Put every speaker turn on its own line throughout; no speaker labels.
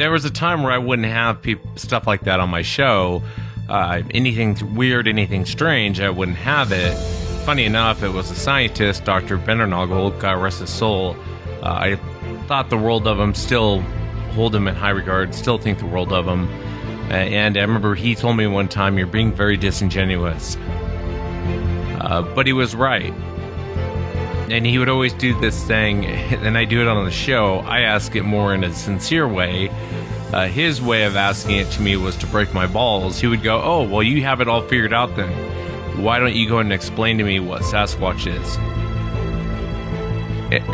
there was a time where I wouldn't have stuff like that on my show. Anything weird, anything strange, I wouldn't have it. Funny enough, it was a scientist, Dr. Bennernagel, God rest his soul. I thought the world of him, still hold him in high regard, still think the world of him. And I remember he told me one time, "You're being very disingenuous." But he was right. And he would always do this thing, and I do it on the show. I ask it more in a sincere way. His way of asking it to me was to break my balls. He would go, "Oh, well, you have it all figured out then. Why don't you go and explain to me what Sasquatch is?"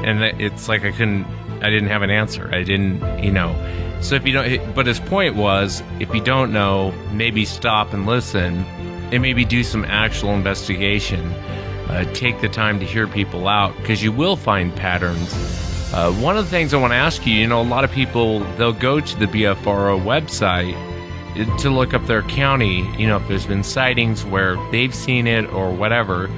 And it's like I didn't have an answer. I didn't, So if you don't, but his point was, if you don't know, maybe stop and listen, and maybe do some actual investigation. Take the time to hear people out, because you will find patterns. One of the things I want to ask you, a lot of people, they'll go to the BFRO website to look up their county, if there's been sightings where they've seen it or whatever.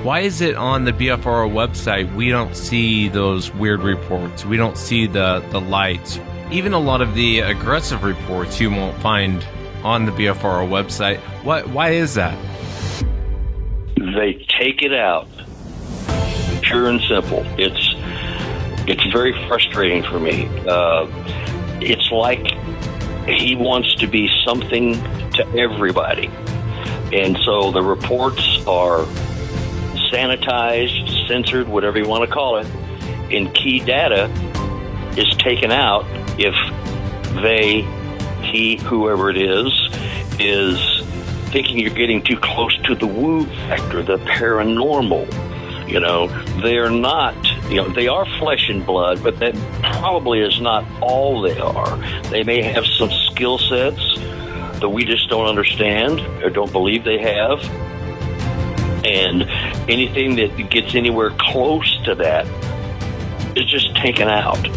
Why is it on the BFRO website we don't see those weird reports? We don't see the lights. Even a lot of the aggressive reports you won't find on the BFRO website. Why is that?
They take it out. Pure and simple. It's very frustrating for me. It's like he wants to be something to everybody. And so the reports are sanitized, censored, whatever you want to call it, and key data is taken out if he, whoever it is thinking you're getting too close to the woo factor, the paranormal. They are not, they are flesh and blood, but that probably is not all they are. They may have some skill sets that we just don't understand or don't believe they have. And anything that gets anywhere close to that is just taken out.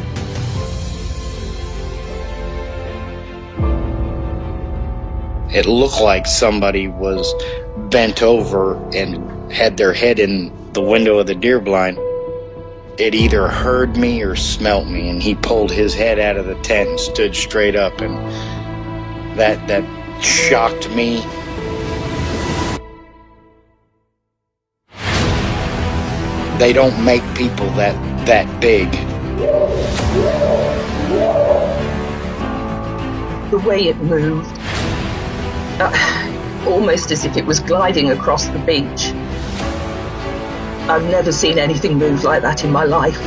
It looked like somebody was bent over and had their head in the window of the deer blind. It either heard me or smelt me, and he pulled his head out of the tent and stood straight up, and that shocked me. They don't make people that big.
The way it moved, almost as if it was gliding across the beach. I've never seen anything move like that in my life.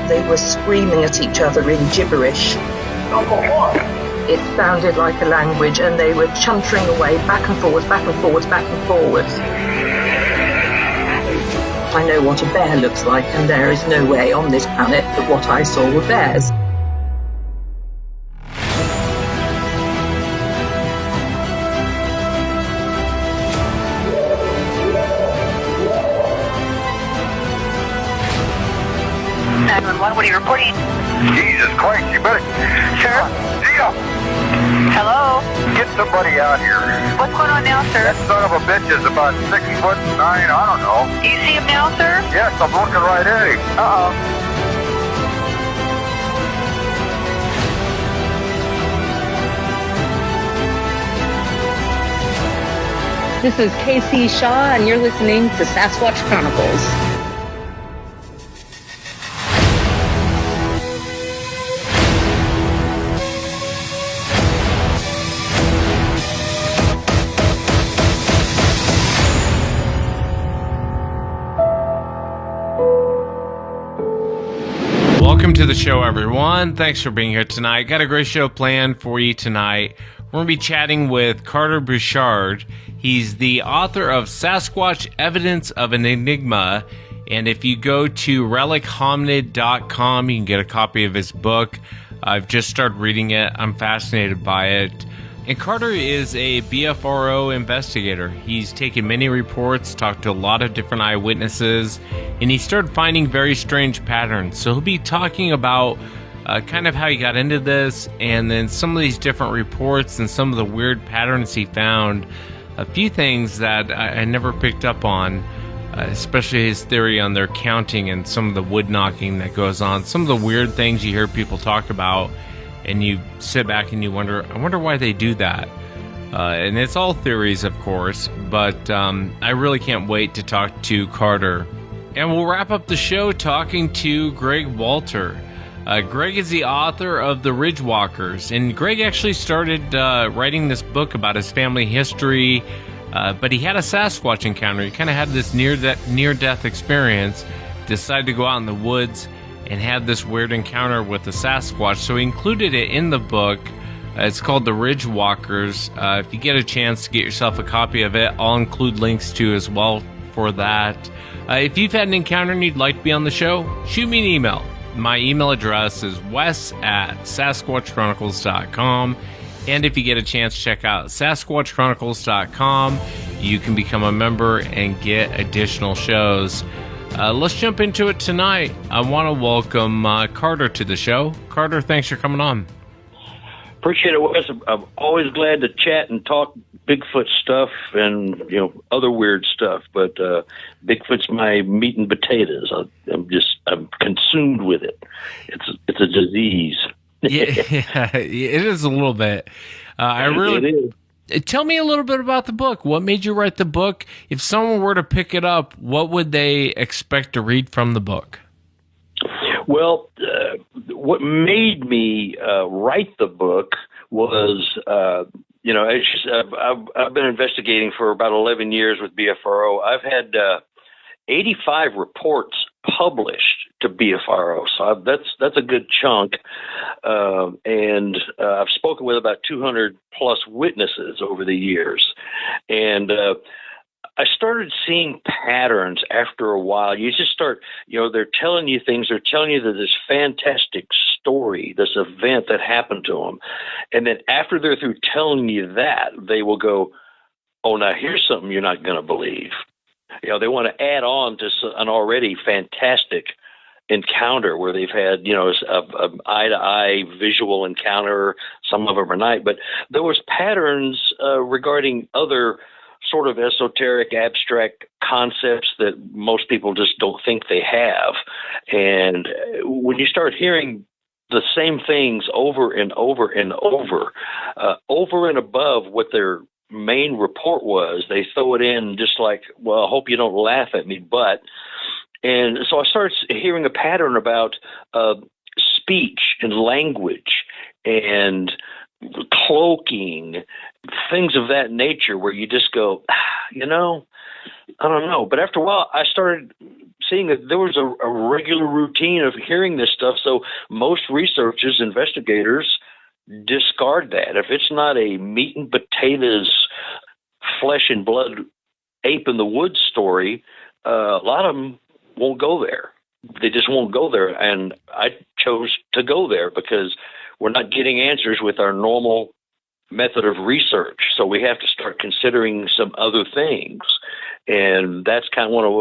They were screaming at each other in gibberish. It sounded like a language, and they were chuntering away back and forwards, back and forwards, back and forwards. I know what a bear looks like, and there is no way on this planet that what I saw were bears.
What are you reporting?
Jesus Christ, you better...
Sir?
Gio!
Hello?
Get somebody out here.
What's going on now, sir?
That son of a bitch is about 6'9", I don't know.
Do you see him now, sir?
Yes, I'm looking right at him.
Uh-oh.
This is Casey Shaw, and you're listening to Sasquatch Chronicles.
Welcome to the show, everyone. Thanks for being here tonight. Got a great show planned for you tonight. We're going to be chatting with Carter Bouchard. He's the author of Sasquatch Evidence of an Enigma. And if you go to relichominid.com, you can get a copy of his book. I've just started reading it. I'm fascinated by it. And Carter is a BFRO investigator. He's taken many reports, talked to a lot of different eyewitnesses, and he started finding very strange patterns. So he'll be talking about kind of how he got into this, and then some of these different reports and some of the weird patterns he found. A few things that I never picked up on. especially his theory on their counting and some of the wood knocking that goes on, some of the weird things you hear people talk about, and you sit back and you wonder, I wonder why they do that. And it's all theories, of course, but I really can't wait to talk to Carter. And we'll wrap up the show talking to Greg Walter. Greg is the author of The Ridgewalkers, and Greg actually started writing this book about his family history, but he had a Sasquatch encounter. He kind of had this near-death experience, decided to go out in the woods, and had this weird encounter with the Sasquatch, so he included it in the book. It's called The Ridgewalkers. If you get a chance to get yourself a copy of it, I'll include links to as well for that. If you've had an encounter and you'd like to be on the show, shoot me an email. My email address is wes@sasquatchchronicles.com. And if you get a chance, check out sasquatchchronicles.com. You can become a member and get additional shows. Let's jump into it tonight. I want to welcome Carter to the show. Carter, thanks for coming on.
Appreciate it, Wes. I'm always glad to chat and talk Bigfoot stuff and other weird stuff. But Bigfoot's my meat and potatoes. I'm consumed with it. It's a disease.
Yeah, it is a little bit.
It is.
Tell me a little bit about the book. What made you write the book? If someone were to pick it up, what would they expect to read from the book?
Well, what made me write the book was, I've been investigating for about 11 years with BFRO. I've had 85 reports published to BFRO, so that's a good chunk. And I've spoken with about 200 plus witnesses over the years, and I started seeing patterns after a while. You just start, they're telling you things. They're telling you that this fantastic story, this event that happened to them. And then after they're through telling you that, they will go, oh, now here's something you're not going to believe. They want to add on to an already fantastic encounter where they've had, an eye-to-eye visual encounter. Some of them are night. But there was patterns regarding other sort of esoteric, abstract concepts that most people just don't think they have. And when you start hearing the same things over and over and over and above what their main report was, they throw it in just like, well, I hope you don't laugh at me, but. And so I started hearing a pattern about speech and language and cloaking, things of that nature, where you just go, I don't know. But after a while, I started seeing that there was a regular routine of hearing this stuff. So most researchers, investigators, discard that. If it's not a meat and potatoes, flesh and blood, ape in the woods story, a lot of them won't go there. They just won't go there. And I chose to go there because we're not getting answers with our normal method of research. So we have to start considering some other things. And that's kind of one of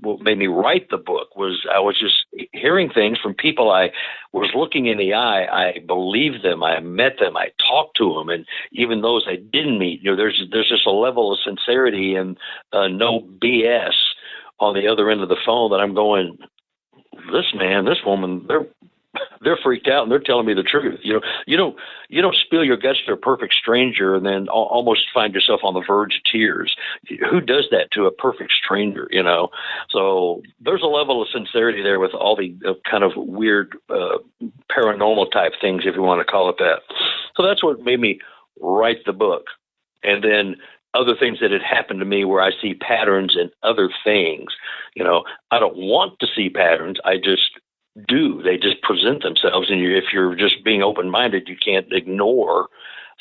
what made me write the book. Was I was just hearing things from people I was looking in the eye. I believed them. I met them. I talked to them. And even those I didn't meet, there's just a level of sincerity and no BS on the other end of the phone that I'm going, this man, this woman, they're freaked out and they're telling me the truth. You don't spill your guts to a perfect stranger and then almost find yourself on the verge of tears. Who does that to a perfect stranger? So there's a level of sincerity there with all the kind of weird paranormal type things, if you want to call it that. So that's what made me write the book. And then other things that had happened to me where I see patterns in other things. I don't want to see patterns. I just do. They just present themselves. And if you're just being open-minded, you can't ignore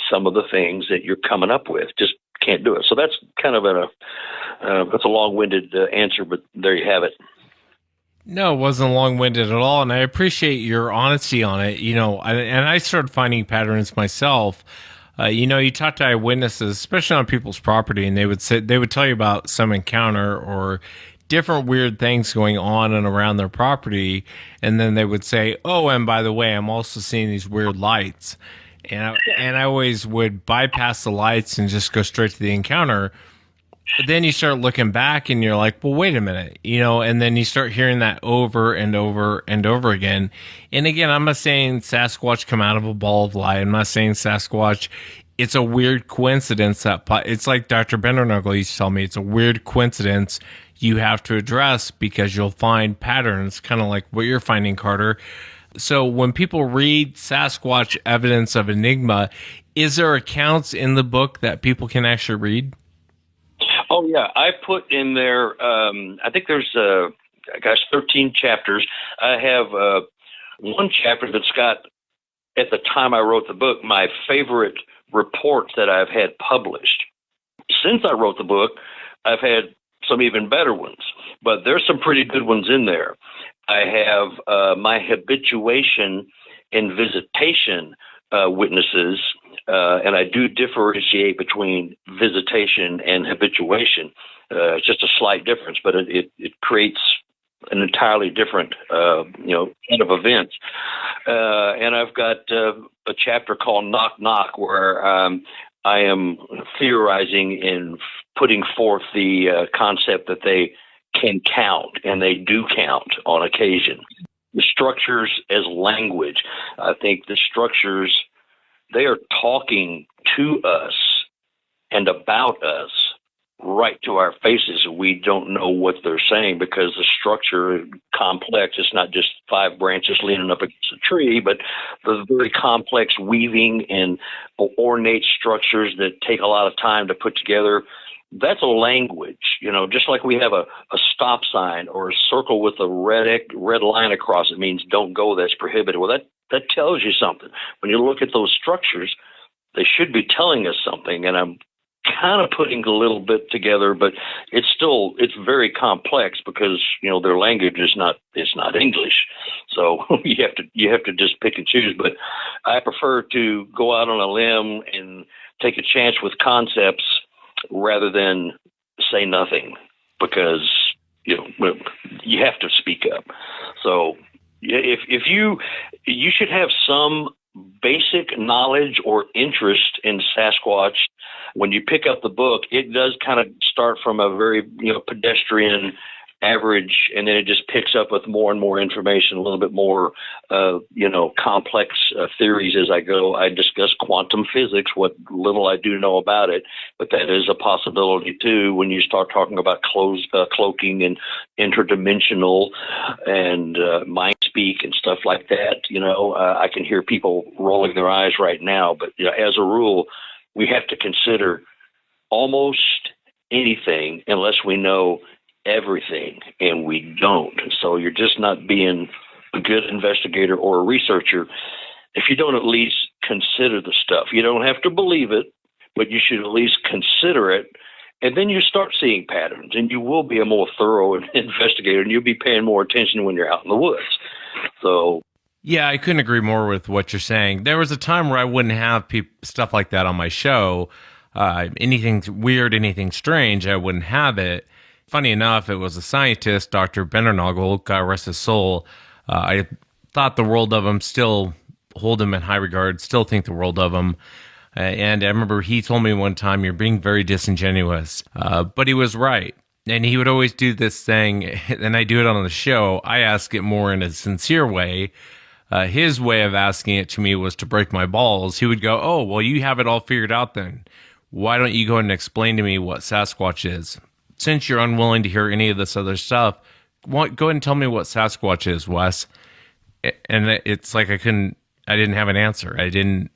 some of the things that you're coming up with. Just can't do it. So that's kind of that's a long-winded answer, but there you have it.
No, it wasn't long-winded at all, and I appreciate your honesty on it. And I started finding patterns myself. You talk to eyewitnesses, especially on people's property, and they would tell you about some encounter or different weird things going on and around their property, and then they would say, "Oh, and by the way, I'm also seeing these weird lights," and I always would bypass the lights and just go straight to the encounter. then you start looking back and you're like, well, wait a minute, and then you start hearing that over and over and over again. And again, I'm not saying Sasquatch come out of a ball of light. I'm not saying Sasquatch. It's a weird coincidence that it's like Dr. Bendernagel used to tell me, it's a weird coincidence you have to address because you'll find patterns, kind of like what you're finding, Carter. So when people read Sasquatch evidence of Enigma, is there accounts in the book that people can actually read?
Oh, yeah. I put in there, I think there's, 13 chapters. I have one chapter that's got, at the time I wrote the book, my favorite reports that I've had published. Since I wrote the book, I've had some even better ones, but there's some pretty good ones in there. I have my habituation and visitation witnesses, and I do differentiate between visitation and habituation. It's just a slight difference, but it creates an entirely different, set of events. And I've got a chapter called Knock Knock, where I am theorizing and putting forth the concept that they can count, and they do count on occasion. The structures as language. I think the structures, they are talking to us and about us right to our faces. We don't know what they're saying because the structure is complex. It's not just 5 branches leaning up against a tree, but the very complex weaving and ornate structures that take a lot of time to put together. That's a language, just like we have a stop sign or a circle with a red line across it means don't go, that's prohibited. Well, that tells you something. When you look at those structures, they should be telling us something, and I'm kind of putting a little bit together, but it's very complex because, their language is not English. So you have to just pick and choose, but I prefer to go out on a limb and take a chance with concepts rather than say nothing, because you have to speak up. So if you should have some basic knowledge or interest in Sasquatch. When you pick up the book, it does kind of start from a very pedestrian average, and then it just picks up with more and more information, a little bit more complex theories as I go. I discuss quantum physics, what little I do know about it, but that is a possibility too when you start talking about cloaking and interdimensional and mind speak and stuff like that. I can hear people rolling their eyes right now, but as a rule, we have to consider almost anything unless we know everything, and we don't. So you're just not being a good investigator or a researcher if you don't at least consider the stuff. You don't have to believe it, but you should at least consider it, and then you start seeing patterns, and you will be a more thorough investigator, and you'll be paying more attention when you're out in the woods. So
yeah, I couldn't agree more with what you're saying. There was a time where I wouldn't have stuff like that on my show. Anything weird, anything strange, I wouldn't have it. Funny enough, it was a scientist, Dr. Bendernagel, God rest his soul. I thought the world of him, still hold him in high regard, still think the world of him. And I remember he told me one time, you're being very disingenuous. But he was right. And he would always do this thing, and I do it on the show. I ask it more in a sincere way. His way of asking it to me was to break my balls. He would go, oh, well, you have it all figured out then. Why don't you go ahead and explain to me what Sasquatch is? Since you're unwilling to hear any of this other stuff, go ahead and tell me what Sasquatch is, Wes. And it's like I didn't have an answer. I didn't,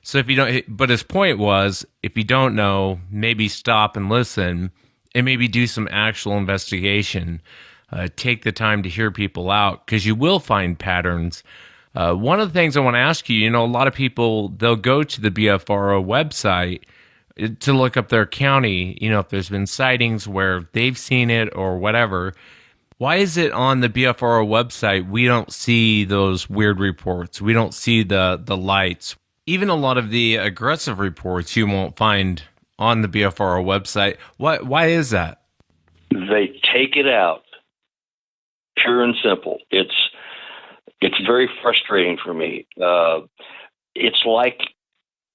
So if you don't, but his point was, if you don't know, maybe stop and listen and maybe do some actual investigation. Take the time to hear people out, because you will find patterns. One of the things I want to ask you, a lot of people, they'll go to the BFRO website to look up their county, if there's been sightings where they've seen it or whatever. Why is it on the BFRO website we don't see those weird reports? We don't see the lights. Even a lot of the aggressive reports you won't find on the BFRO website. Why is that?
They take it out. Pure and simple. It's very frustrating for me. It's like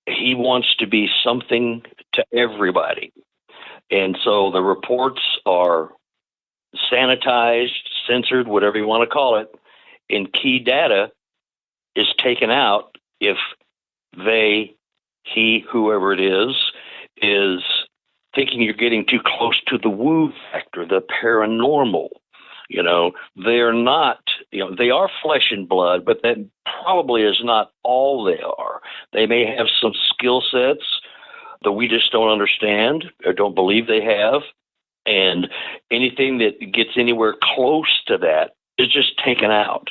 he wants to be something to everybody. And so the reports are sanitized, censored, whatever you want to call it, and key data is taken out if he, whoever it is thinking you're getting too close to the woo factor, the paranormal. They're not, they are flesh and blood, but that probably is not all they are. They may have some skill sets that we just don't understand or don't believe they have. And anything that gets anywhere close to that is just taken out.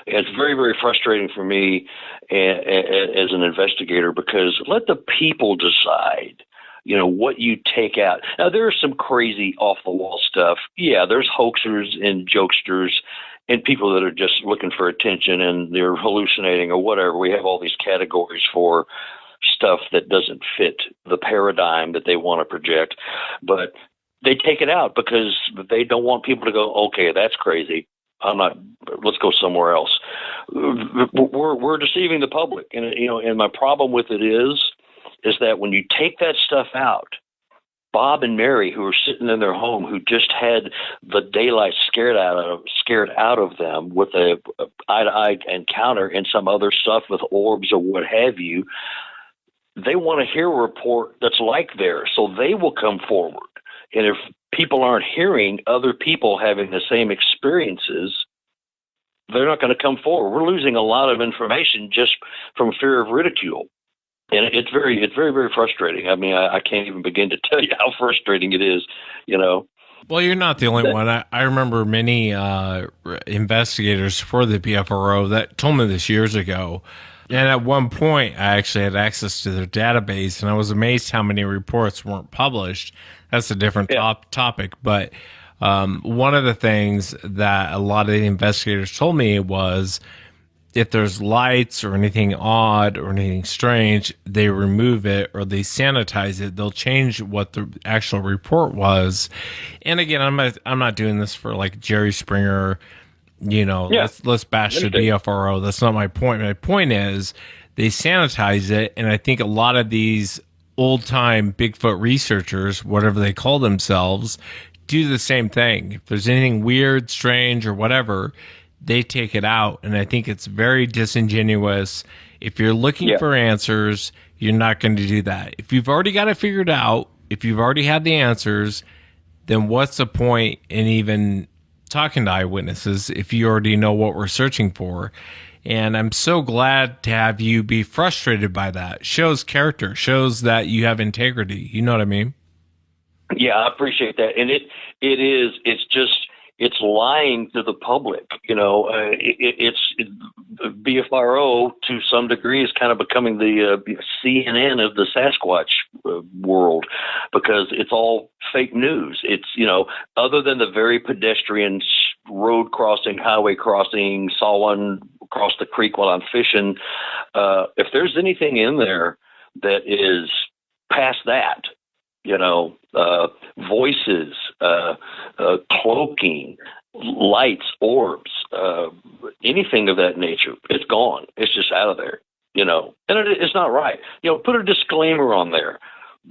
And it's very, very frustrating for me as an investigator, because let the people decide, what you take out. Now, there's some crazy off-the-wall stuff. Yeah, there's hoaxers and jokesters and people that are just looking for attention and they're hallucinating or whatever. We have all these categories for stuff that doesn't fit the paradigm that they want to project. But they take it out because they don't want people to go, okay, that's crazy. Let's go somewhere else. We're deceiving the public. And my problem with it is that when you take that stuff out, Bob and Mary, who are sitting in their home, who just had the daylight scared out of them with a eye-to-eye encounter and some other stuff with orbs or what have you, they want to hear a report that's like theirs, so they will come forward. And if people aren't hearing other people having the same experiences, they're not going to come forward. We're losing a lot of information just from fear of ridicule. And it's very, very frustrating. I mean, I can't even begin to tell you how frustrating it is,
Well, you're not the only one. I remember many investigators for the BFRO that told me this years ago. And at one point, I actually had access to their database, and I was amazed how many reports weren't published. That's a different topic. But one of the things that a lot of the investigators told me was, if there's lights or anything odd or anything strange, they remove it or they sanitize it. They'll change what the actual report was. And again, I'm not doing this for like Jerry Springer, let's bash the BFRO. That's not my point. My point is they sanitize it. And I think a lot of these old time Bigfoot researchers, whatever they call themselves, do the same thing. If there's anything weird, strange, or whatever, they take it out. And I think it's very disingenuous. If you're looking for answers, you're not going to do that. If you've already got it figured out, if you've already had the answers, then what's the point in even talking to eyewitnesses if you already know what we're searching for? And I'm so glad to have you be frustrated by that. Shows character, shows that you have integrity. You know what I mean?
Yeah, I appreciate that. And it's lying to the public. It's BFRO to some degree is kind of becoming the CNN of the Sasquatch world, because it's all fake news. It's, other than the very pedestrian road crossing, highway crossing, saw one across the creek while I'm fishing. If there's anything in there that is past that, voices, cloaking, lights, orbs, anything of that nature, it's gone. It's just out of there, and it's not right. Put a disclaimer on there.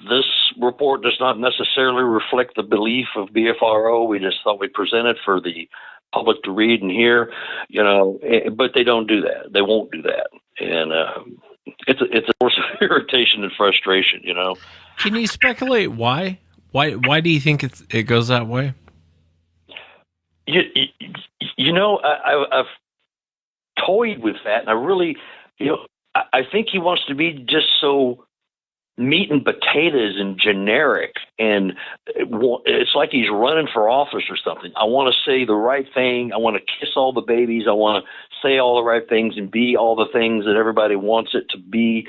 This report does not necessarily reflect the belief of BFRO. We just thought we'd present it for the public to read and hear, but they don't do that. They won't do that. And it's a source of irritation and frustration,
Can you speculate why? Why do you think it goes that way?
I've toyed with that, and I really, I think he wants to be just so meat and potatoes and generic, and it's like he's running for office or something. I want to say the right thing. I want to kiss all the babies. I want to say all the right things and be all the things that everybody wants it to be.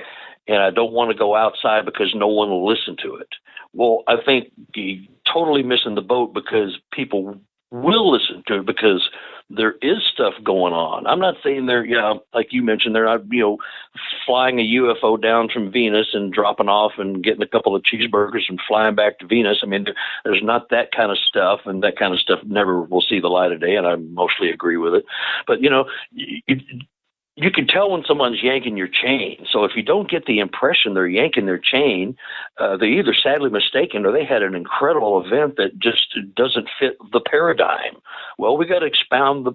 And I don't want to go outside because no one will listen to it. Well, I think he's totally missing the boat, because people will listen to it because there is stuff going on. I'm not saying they're, like you mentioned, they're not, flying a UFO down from Venus and dropping off and getting a couple of cheeseburgers and flying back to Venus. I mean, there's not that kind of stuff, and that kind of stuff never will see the light of day, and I mostly agree with it. But, you can tell when someone's yanking your chain. So if you don't get the impression they're yanking their chain, they're either sadly mistaken or they had an incredible event that just doesn't fit the paradigm. Well, we have to expand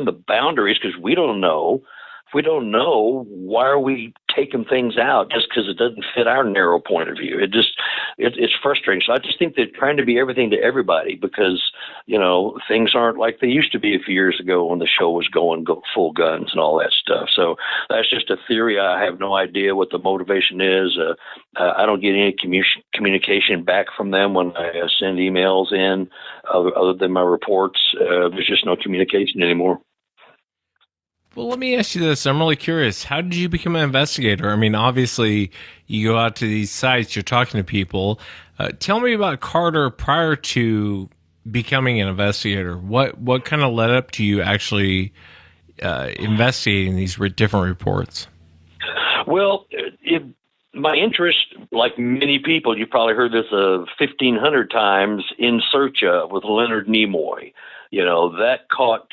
the boundaries because we don't know. If we don't know, why are we taking things out just because it doesn't fit our narrow point of view? It's frustrating. So I just think they're trying to be everything to everybody because, things aren't like they used to be a few years ago when the show was going full guns and all that stuff. So that's just a theory. I have no idea what the motivation is. I don't get any communication back from them when I send emails in other than my reports. There's just no communication anymore.
Well, let me ask you this. I'm really curious. How did you become an investigator? I mean, obviously, you go out to these sites, you're talking to people. Tell me about Carter prior to becoming an investigator. What kind of led up to you actually investigating these different reports?
Well, my interest, like many people, you probably heard this 1,500 times, In Search Of with Leonard Nimoy. That caught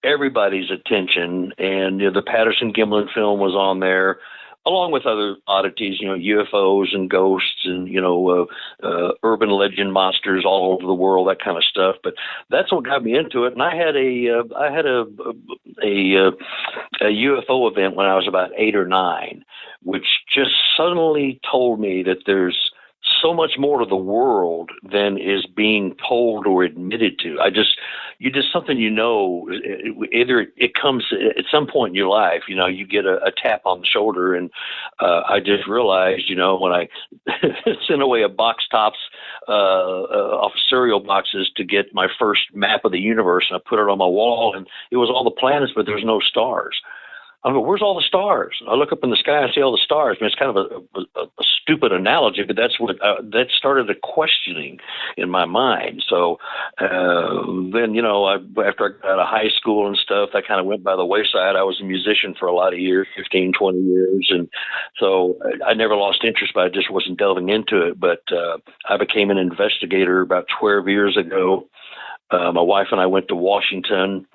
everybody's attention, and the Patterson Gimlin film was on there, along with other oddities, UFOs and ghosts and urban legend monsters all over the world, that kind of stuff. But that's what got me into it. And I had a UFO event when I was about 8 or 9, which just suddenly told me that there's so much more to the world than is being told or admitted to. Something either it comes at some point in your life, you get a tap on the shoulder, and I just realized, when I sent away a box tops off cereal boxes to get my first map of the universe, and I put it on my wall, and it was all the planets, but there's no stars. I go, where's all the stars? I look up in the sky and see all the stars. I mean, it's kind of a stupid analogy, but that's what that started a questioning in my mind. So then, after I got out of high school and stuff, that kind of went by the wayside. I was a musician for a lot of years, 15, 20 years. And so I never lost interest, but I just wasn't delving into it. But I became an investigator about 12 years ago. My wife and I went to Washington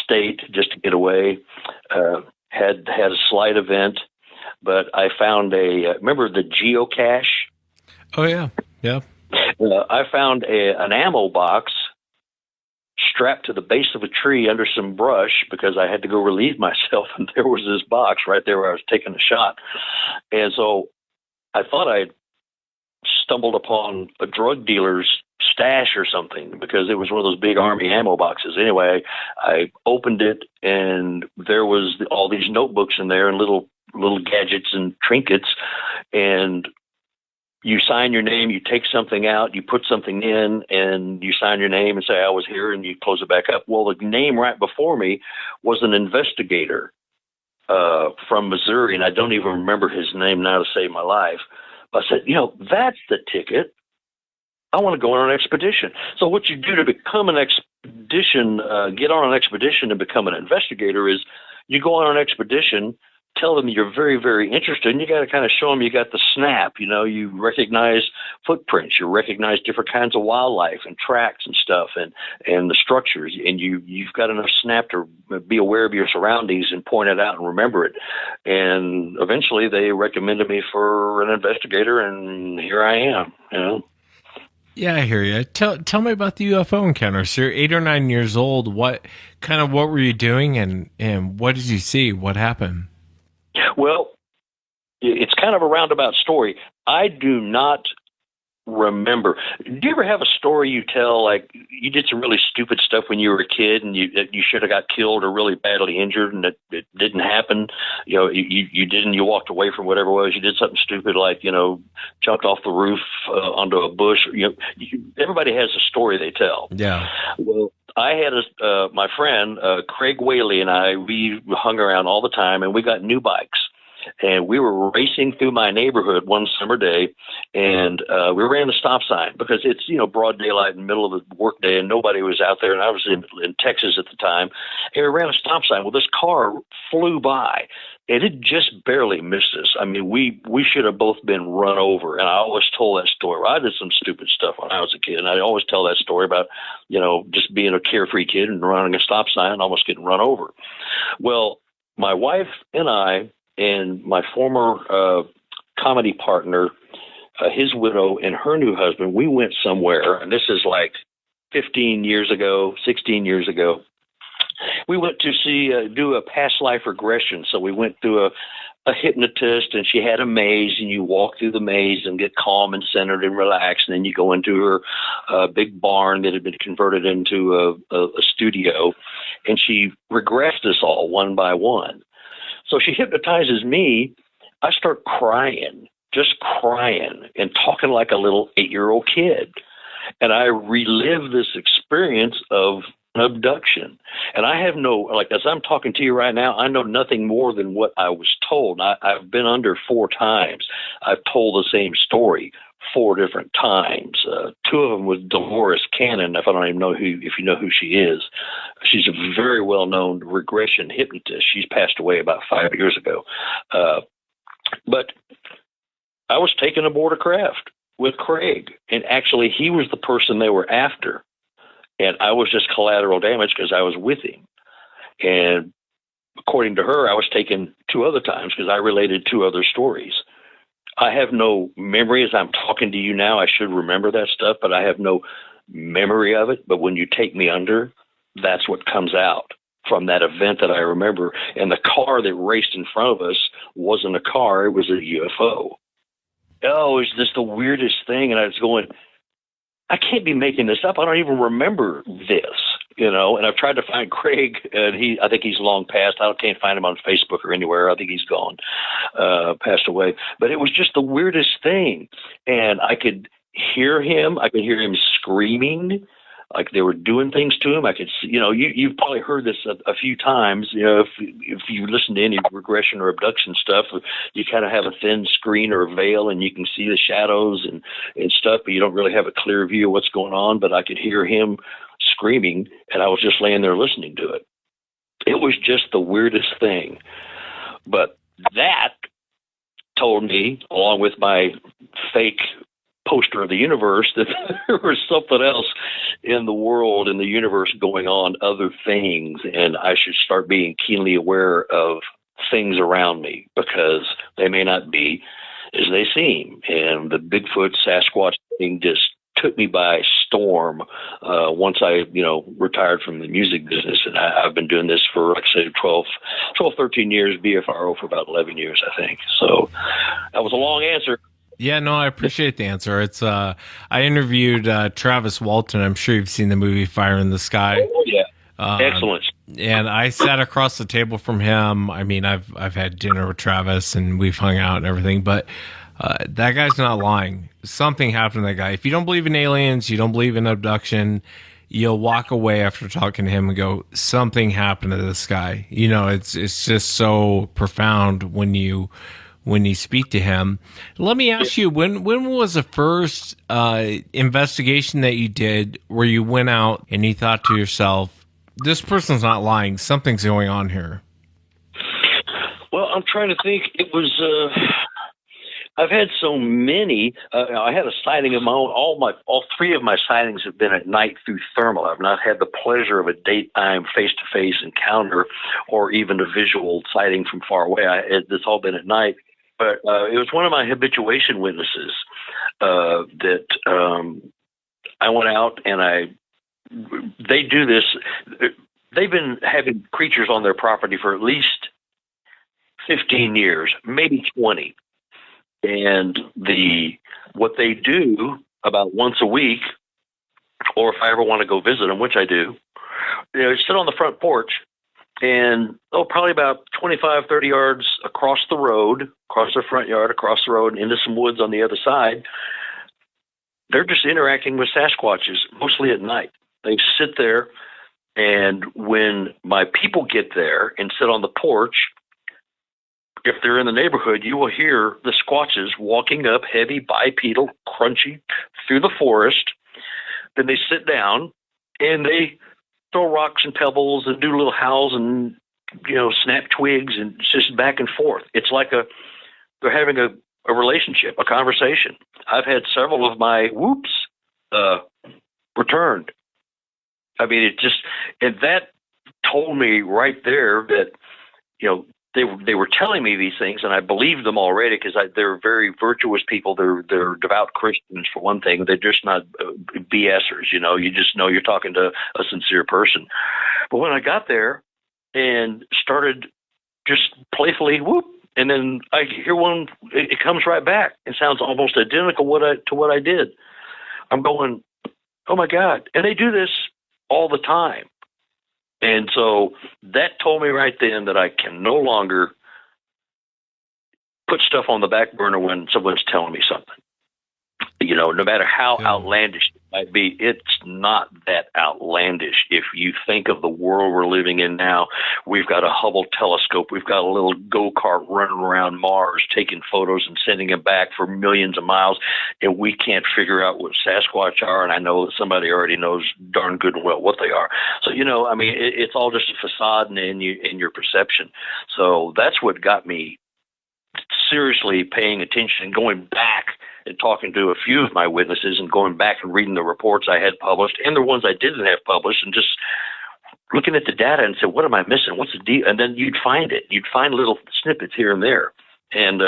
State just to get away. Had a slight event, but I found remember the geocache?
Oh, yeah. Yeah.
I found an ammo box strapped to the base of a tree under some brush because I had to go relieve myself, and there was this box right there where I was taking a shot. And so I thought I stumbled upon a drug dealer's stash or something because it was one of those big Army ammo boxes. Anyway, I opened it, and there was all these notebooks in there and little gadgets and trinkets, and you sign your name, you take something out, you put something in, and you sign your name and say, I was here, and you close it back up. Well, the name right before me was an investigator from Missouri, and I don't even remember his name now to save my life. But I said, that's the ticket. I want to go on an expedition. So what you do to become an expedition, get on an expedition and become an investigator is you go on an expedition, tell them you're very, very interested, and you got to kind of show them you got the snap. You recognize footprints, you recognize different kinds of wildlife and tracks and stuff and the structures, and you've got enough snap to be aware of your surroundings and point it out and remember it. And eventually they recommended me for an investigator, and here I am,
Yeah, I hear you. Tell me about the UFO encounter. So you're 8 or 9 years old. What were you doing, and what did you see? What happened?
Well, it's kind of a roundabout story. I do not remember. Do you ever have a story you tell, like you did some really stupid stuff when you were a kid and you should have got killed or really badly injured and it didn't happen? You didn't, you walked away from whatever it was. You did something stupid like, jumped off the roof onto a bush. Everybody has a story they tell.
Yeah.
Well, I had my friend, Craig Whaley, and we hung around all the time, and we got new bikes. And we were racing through my neighborhood one summer day, and we ran the stop sign because it's, broad daylight in the middle of the workday, and nobody was out there. And I was in Texas at the time, and we ran a stop sign. Well, this car flew by, and it just barely missed us. I mean, we should have both been run over. And I always told that story. I did some stupid stuff when I was a kid, and I always tell that story about, just being a carefree kid and running a stop sign and almost getting run over. Well, my wife and I and my former comedy partner, his widow and her new husband, we went somewhere, and this is like 15 years ago, 16 years ago. We went to do a past life regression. So we went through a hypnotist, and she had a maze, and you walk through the maze and get calm and centered and relaxed. And then you go into her big barn that had been converted into a studio, and she regressed us all one by one. So she hypnotizes me. I start crying, just crying and talking like a little 8-year-old kid. And I relive this experience of an abduction. And I have as I'm talking to you right now, I know nothing more than what I was told. I've been under 4 times. I've told the same story 4 different times. 2 of them with Dolores Cannon, if you know who she is. She's a very well-known regression hypnotist. She's passed away about 5 years ago. But I was taken aboard a craft with Craig, and actually he was the person they were after. And I was just collateral damage because I was with him. And according to her, I was taken 2 other times because I related 2 other stories. I have no memory. As I'm talking to you now, I should remember that stuff, but I have no memory of it. But when you take me under, that's what comes out from that event that I remember. And the car that raced in front of us wasn't a car. It was a UFO. Oh, it's just the weirdest thing. And I was going, I can't be making this up. I don't even remember this, And I've tried to find Craig, and I think he's long passed. I can't find him on Facebook or anywhere. I think he's gone, passed away. But it was just the weirdest thing. And I could hear him. I could hear him screaming, like they were doing things to him. I could see, you've probably heard this a few times. If you listen to any regression or abduction stuff, you kind of have a thin screen or a veil, and you can see the shadows and stuff, but you don't really have a clear view of what's going on. But I could hear him screaming, and I was just laying there listening to it. It was just the weirdest thing. But that told me, along with my fake poster of the universe, that there was something else in the world, in the universe going on, other things, and I should start being keenly aware of things around me because they may not be as they seem. And the Bigfoot Sasquatch thing just took me by storm once I, retired from the music business. And I've been doing this for, like I said, 12, 13 years, BFRO for about 11 years, I think. So that was a long answer.
Yeah, no, I appreciate the answer. It's I interviewed Travis Walton. I'm sure you've seen the movie Fire in the Sky.
Oh, yeah. Excellent.
And I sat across the table from him. I mean, I've had dinner with Travis and we've hung out and everything, but that guy's not lying. Something happened to that guy. If you don't believe in aliens, you don't believe in abduction, you'll walk away after talking to him and go, something happened to this guy. It's just so profound when you speak to him. Let me ask you, when was the first investigation that you did where you went out and you thought to yourself, this person's not lying, something's going on here?
Well, I'm trying to think. It was, I've had so many. I had a sighting of my own. All 3 of my sightings have been at night through thermal. I've not had the pleasure of a daytime face-to-face encounter or even a visual sighting from far away. It's all been at night. But it was one of my habituation witnesses that I went out and they do this. They've been having creatures on their property for at least 15 years, maybe 20. And what they do about once a week, or if I ever want to go visit them, which I do, sit on the front porch. And probably about 25, 30 yards across the road, across their front yard, across the road, and into some woods on the other side, they're just interacting with Sasquatches, mostly at night. They sit there, and when my people get there and sit on the porch, if they're in the neighborhood, you will hear the Squatches walking up, heavy, bipedal, crunchy, through the forest. Then they sit down, and they throw rocks and pebbles and do little howls and, snap twigs and just back and forth. It's like they're having a relationship, a conversation. I've had several of my whoops returned. I mean, and that told me right there that they were telling me these things, and I believed them already because they're very virtuous people. They're devout Christians for one thing. They're just not BSers. You just know you're talking to a sincere person. But when I got there and started just playfully whoop, and then I hear one, it comes right back. It sounds almost identical to what I did. I'm going, oh my God! And they do this all the time. And so that told me right then that I can no longer put stuff on the back burner when someone's telling me something. No matter how outlandish it might be, it's not that outlandish. If you think of the world we're living in now, we've got a Hubble telescope. We've got a little go-kart running around Mars, taking photos and sending them back for millions of miles, and we can't figure out what Sasquatch are, and I know that somebody already knows darn good and well what they are. So, it's all just a facade in your perception. So that's what got me seriously paying attention and going back and talking to a few of my witnesses and going back and reading the reports I had published and the ones I didn't have published and just looking at the data and said, what am I missing? What's the deal? And then you'd find it. You'd find little snippets here and there. And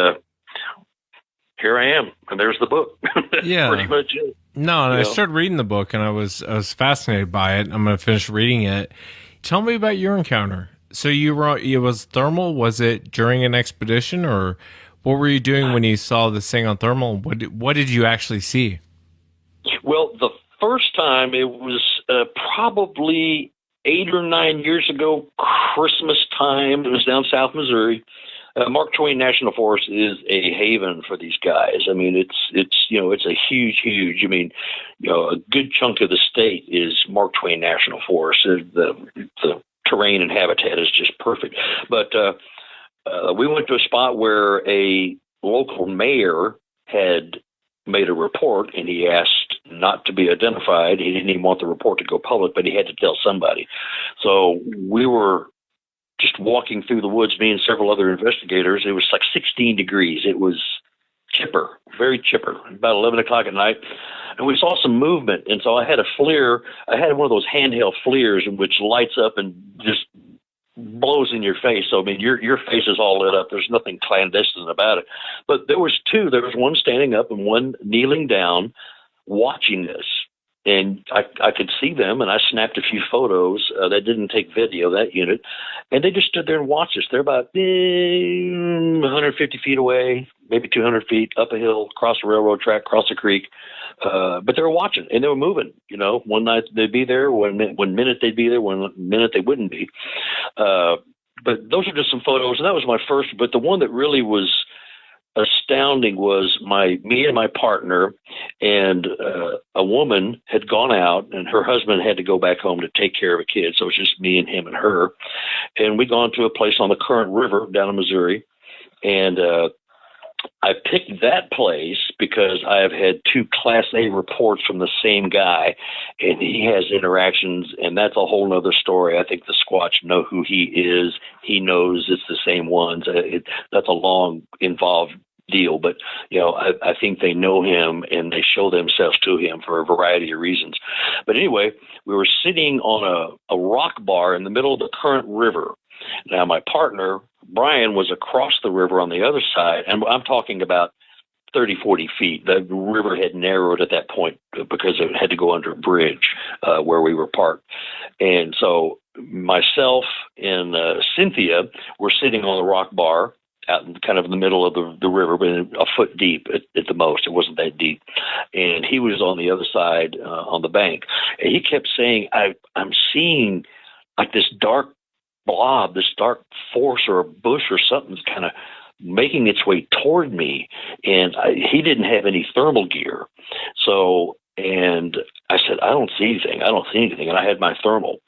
here I am. And there's the book.
Yeah.
Pretty much it.
No, and I started reading the book and I was fascinated by it. I'm going to finish reading it. Tell me about your encounter. So it was thermal. Was it during an expedition, or what were you doing when you saw this thing on thermal? What did you actually see?
Well, the first time it was probably 8 or 9 years ago, Christmas time. It was down South Missouri. Mark Twain National Forest is a haven for these guys. I mean, it's a huge. I mean, a good chunk of the state is Mark Twain National Forest. The terrain and habitat is just perfect. But we went to a spot where a local mayor had made a report, and he asked not to be identified. He didn't even want the report to go public, but he had to tell somebody. So we were just walking through the woods, me and several other investigators. It was like 16 degrees. It was chipper, very chipper, about 11 o'clock at night. And we saw some movement. And so I had a FLIR. I had one of those handheld FLIRs, which lights up and just blows in your face. So, I mean, your face is all lit up. There's nothing clandestine about it. But there was two. There was one standing up and one kneeling down watching this. And I could see them, and I snapped a few photos. That didn't take video, that unit. And they just stood there and watched us. They're about 150 feet away, maybe 200 feet, up a hill, across a railroad track, across a creek. But they were watching, and they were moving. One night they'd be there, one minute they'd be there, one minute they wouldn't be. But those are just some photos, and that was my first. But the one that really was astounding was me and my partner and a woman had gone out, and her husband had to go back home to take care of a kid. So it was just me and him and her. And we'd gone to a place on the Current River down in Missouri. And I picked that place because I have had 2 Class A reports from the same guy, and he has interactions, and that's a whole nother story. I think the Squatch know who he is. He knows it's the same ones. That's a long, involved deal, but I think they know him and they show themselves to him for a variety of reasons. But anyway, we were sitting on a rock bar in the middle of the Current River. Now, my partner, Brian, was across the river on the other side, and I'm talking about 30, 40 feet. The river had narrowed at that point because it had to go under a bridge where we were parked. And so myself and Cynthia were sitting on the rock bar out in kind of in the middle of the river, but a foot deep at the most. It wasn't that deep. And he was on the other side on the bank. And he kept saying, I'm seeing like this dark blob, this dark force or a bush or something's kind of making its way toward me. And he didn't have any thermal gear. So, and I said, I don't see anything. And I had my thermal.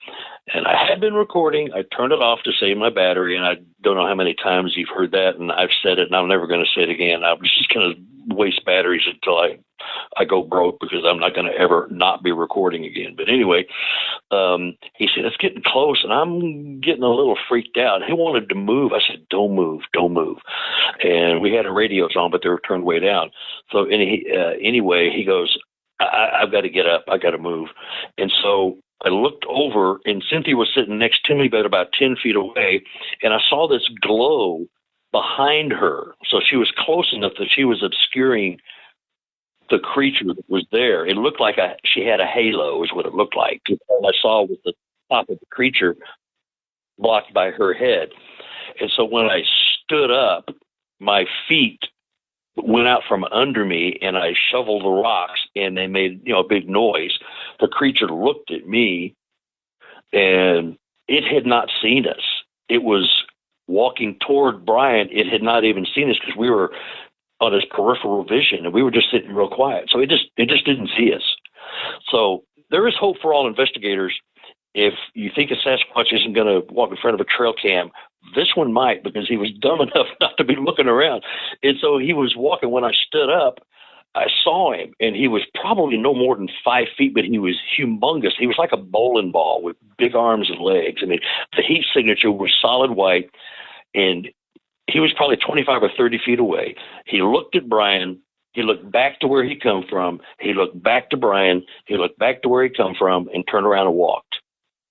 And I had been recording. I turned it off to save my battery, and I don't know how many times you've heard that, and I've said it, and I'm never going to say it again. I'm just going to waste batteries until I go broke, because I'm not going to ever not be recording again. But anyway, he said, it's getting close, and I'm getting a little freaked out. He wanted to move. I said, don't move. And we had our radios on, but they were turned way down. So anyway, he goes, I've got to get up. I got to move. And so I looked over, and Cynthia was sitting next to me, but about 10 feet away, and I saw this glow behind her. So she was close enough that she was obscuring the creature that was there. It looked like she had a halo, is what it looked like. All I saw was the top of the creature blocked by her head. And so when I stood up, my feet went out from under me, and I shoveled the rocks, and they made, a big noise. The creature looked at me, and it had not seen us. It was walking toward Brian. It had not even seen us because we were on his peripheral vision, and we were just sitting real quiet. So it just didn't see us. So there is hope for all investigators. If you think a Sasquatch isn't going to walk in front of a trail cam, this one might, because he was dumb enough not to be looking around. And so he was walking. When I stood up, I saw him, and he was probably no more than 5 feet, but he was humongous. He was like a bowling ball with big arms and legs. I mean, the heat signature was solid white, and he was probably 25 or 30 feet away. He looked at Brian. He looked back to where he come from. He looked back to Brian. He looked back to where he come from and turned around and walked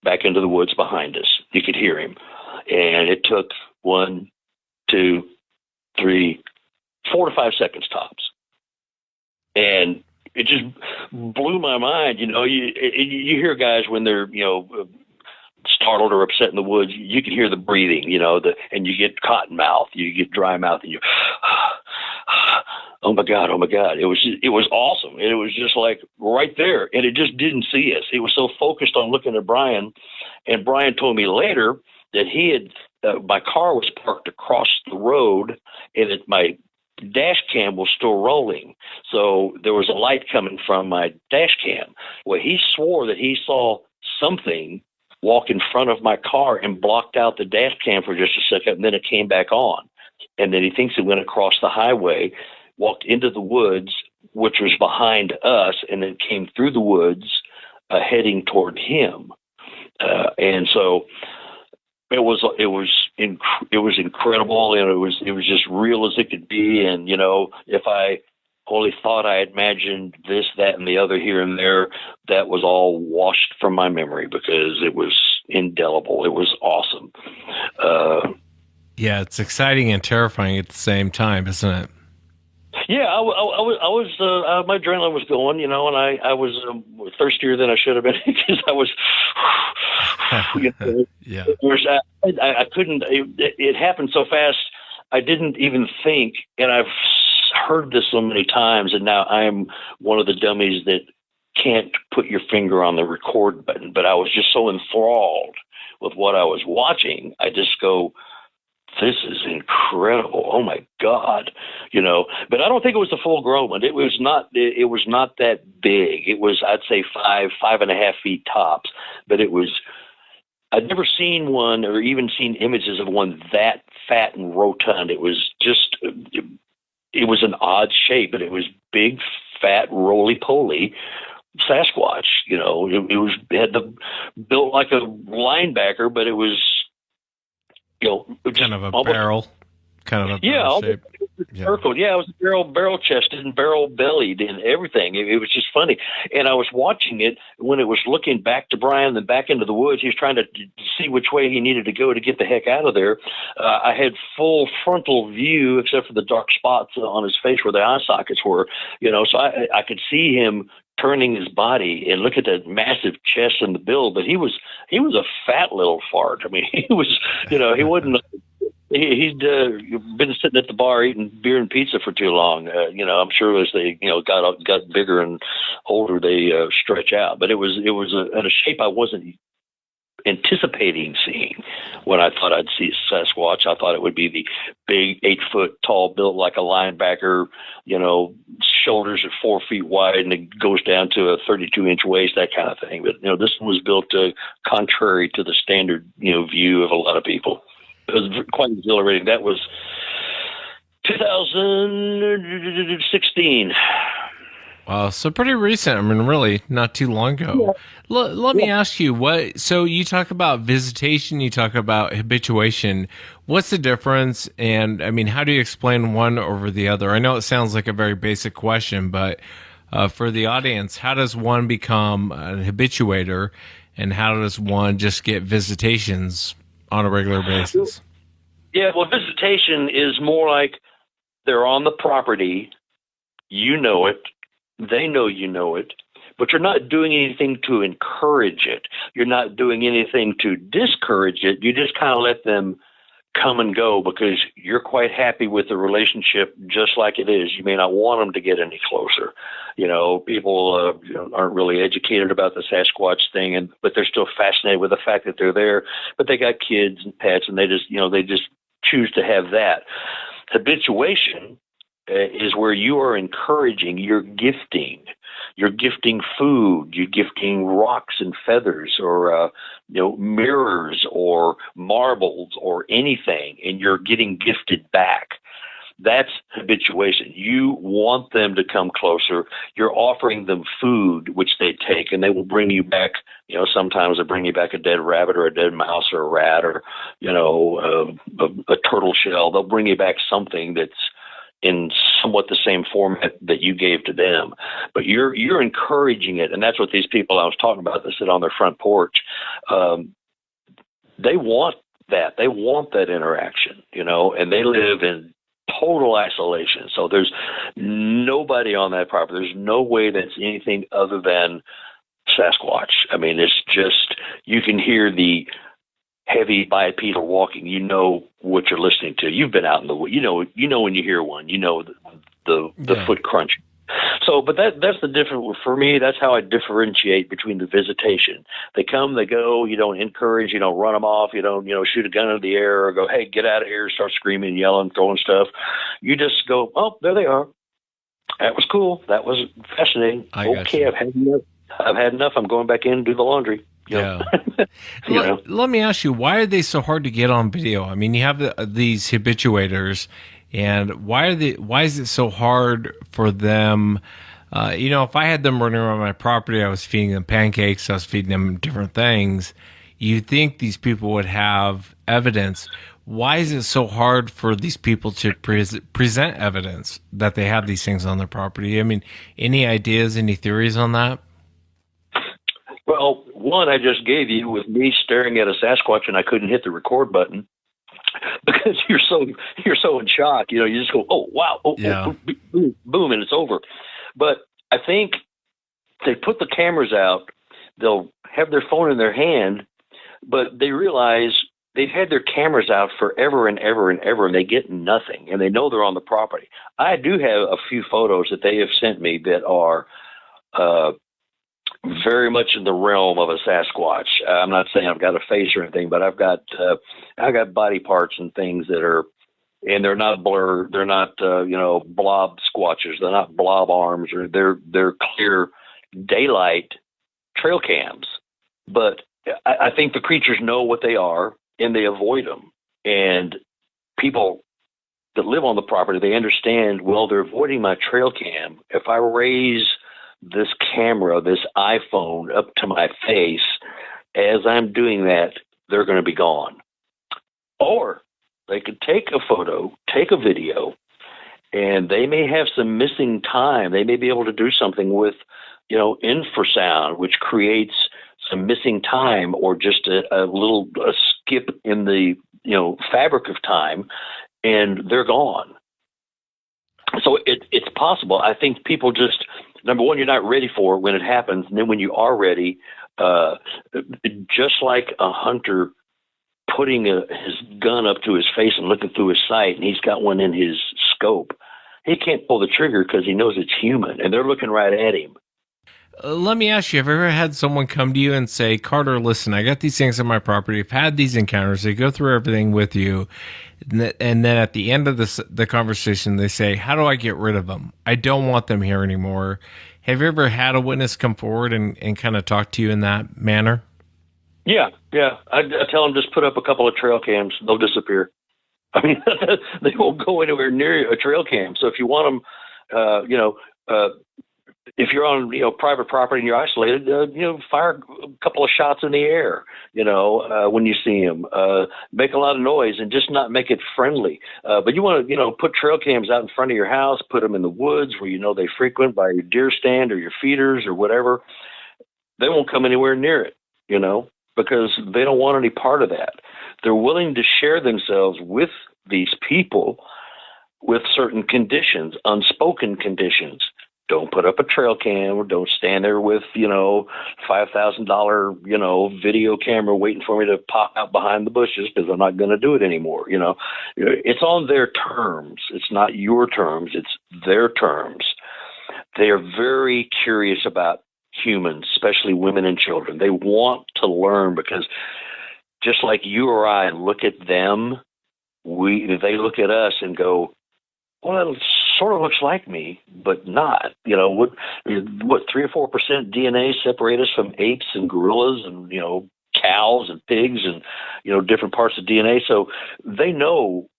back into the woods behind us. You could hear him. And it took 1, 2, 3, 4 to 5 seconds tops. And it just blew my mind. You hear guys when they're, startled or upset in the woods, you can hear the breathing, and you get cotton mouth, you get dry mouth, and you, oh my God. It was awesome. And it was just like right there. And it just didn't see us. It was so focused on looking at Brian. And Brian told me later that he had, my car was parked across the road, and my dash cam was still rolling. So there was a light coming from my dash cam. Well, he swore that he saw something walk in front of my car and blocked out the dash cam for just a second, and then it came back on. And then he thinks it went across the highway, walked into the woods, which was behind us, and then came through the woods heading toward him. And so it was incredible, and it was just real as it could be. And if I only thought I imagined this, that, and the other here and there, that was all washed from my memory because it was indelible. It was awesome.
Yeah, it's exciting and terrifying at the same time, isn't it?
Yeah, I was my adrenaline was going, and I was thirstier than I should have been because I was.
Yeah.
I couldn't. It happened so fast. I didn't even think, and I've heard this so many times, and now I'm one of the dummies that can't put your finger on the record button. But I was just so enthralled with what I was watching. I just go, this is incredible. Oh my God. But I don't think it was the full grown one. It was not that big. It was, I'd say 5.5 feet tops, but I'd never seen one or even seen images of one that fat and rotund. It was just, it was an odd shape, but it was big, fat, roly-poly Sasquatch. It had built like a linebacker, but it was,
kind of a barrel.
Shape. Circled. Yeah, it was barrel chested and barrel bellied and everything. It was just funny. And I was watching it when it was looking back to Brian and back into the woods. He was trying to see which way he needed to go to get the heck out of there. I had full frontal view except for the dark spots on his face where the eye sockets were, so I could see him turning his body and look at that massive chest and the build, but he was a fat little fart. I mean, he was, he wasn't, he'd been sitting at the bar eating beer and pizza for too long. I'm sure as they, got bigger and older, they stretch out, but it was in a shape I wasn't anticipating seeing when I thought I'd see Sasquatch. I thought it would be the big 8 foot tall, built like a linebacker, shoulders are 4 feet wide and it goes down to a 32-inch waist, that kind of thing. But, this one was built contrary to the standard, view of a lot of people. It was quite exhilarating. That was 2016.
Wow, so pretty recent. I mean, really, not too long ago. Yeah. Let me ask you, so you talk about visitation, you talk about habituation. What's the difference? And, I mean, how do you explain one over the other? I know it sounds like a very basic question, but for the audience, how does one become an habituator? and how does one just get visitations on a regular basis?
Yeah, well, visitation is more like they're on the property, you know it, they know you know it, but you're not doing anything to encourage it. You're not doing anything to discourage it. You just kind of let them come and go because you're quite happy with the relationship just like it is. You may not want them to get any closer. You know, people aren't really educated about the Sasquatch thing, but they're still fascinated with the fact that they're there. But they got kids and pets, and they just choose to have that. Habituation is where you are encouraging, you're gifting food, you're gifting rocks and feathers, or mirrors or marbles or anything, and you're getting gifted back. That's habituation. You want them to come closer. You're offering them food, which they take, and they will bring you back. Sometimes they bring you back a dead rabbit or a dead mouse or a rat or, a turtle shell. They'll bring you back something that's in somewhat the same format that you gave to them. But you're encouraging it, and that's what these people I was talking about that sit on their front porch, they want that. They want that interaction, and they live in total isolation. So there's nobody on that property. There's no way that's anything other than Sasquatch. I mean, it's just, you can hear the heavy bipedal walking. You know what you're listening to. You've been out in the woods. You know when you hear one. You know the foot crunch. So, but that's the difference for me. That's how I differentiate between the visitation. They come, they go. You don't encourage. You don't run them off. You don't shoot a gun into the air or go, hey, get out of here, start screaming, yelling, throwing stuff. You just go, oh, there they are. That was cool. That was fascinating. Okay, I've had enough. I'm going back in and do the laundry.
Yeah. Let me ask you, why are they so hard to get on video? I mean, you have these habituators, and why is it so hard for them? If I had them running around my property, I was feeding them pancakes, I was feeding them different things, you'd think these people would have evidence. Why is it so hard for these people to present evidence that they have these things on their property? I mean, any ideas, any theories on that?
Well, one I just gave you with me staring at a Sasquatch and I couldn't hit the record button because you're so in shock. You just go, oh, wow, boom, boom, and it's over. But I think they put the cameras out, they'll have their phone in their hand, but they realize they've had their cameras out forever and ever and ever, and they get nothing, and they know they're on the property. I do have a few photos that they have sent me that are very much in the realm of a Sasquatch. I'm not saying I've got a face or anything, but I've got body parts and things that are, and they're not blurred. They're not blob squatches. They're not blob arms, or they're clear daylight trail cams. But I think the creatures know what they are and they avoid them. And people that live on the property, they understand, well, they're avoiding my trail cam. If I raise this camera, this iPhone up to my face, as I'm doing that, they're going to be gone. Or they could take a photo, take a video, and they may have some missing time. They may be able to do something with, infrasound, which creates some missing time, or just a skip in the, fabric of time, and they're gone. So it's possible. I think people just, number one, you're not ready for it when it happens. And then when you are ready, just like a hunter putting his gun up to his face and looking through his sight, and he's got one in his scope, he can't pull the trigger because he knows it's human, and they're looking right at him.
Let me ask you, have you ever had someone come to you and say, Carter, listen, I got these things on my property. I've had these encounters. They go through everything with you. And then at the end of the conversation, they say, how do I get rid of them? I don't want them here anymore. Have you ever had a witness come forward and kind of talk to you in that manner? Yeah.
I tell them just put up a couple of trail cams. They'll disappear. I mean, they won't go anywhere near a trail cam. So if you want them, if you're on, private property and you're isolated, fire a couple of shots in the air, when you see them, make a lot of noise and just not make it friendly. But you want to, put trail cams out in front of your house, put them in the woods where, they frequent, by your deer stand or your feeders or whatever. They won't come anywhere near it. because they don't want any part of that. They're willing to share themselves with these people with certain conditions, unspoken conditions. Don't put up a trail cam, or don't stand there with, $5,000, video camera waiting for me to pop out behind the bushes, because I'm not going to do it anymore. It's on their terms. It's not your terms. It's their terms. They are very curious about humans, especially women and children. They want to learn, because just like you or I look at them, they look at us and go, well, it sort of looks like me, but not. What 3 or 4% DNA separate us from apes and gorillas and, cows and pigs and, different parts of DNA. So they know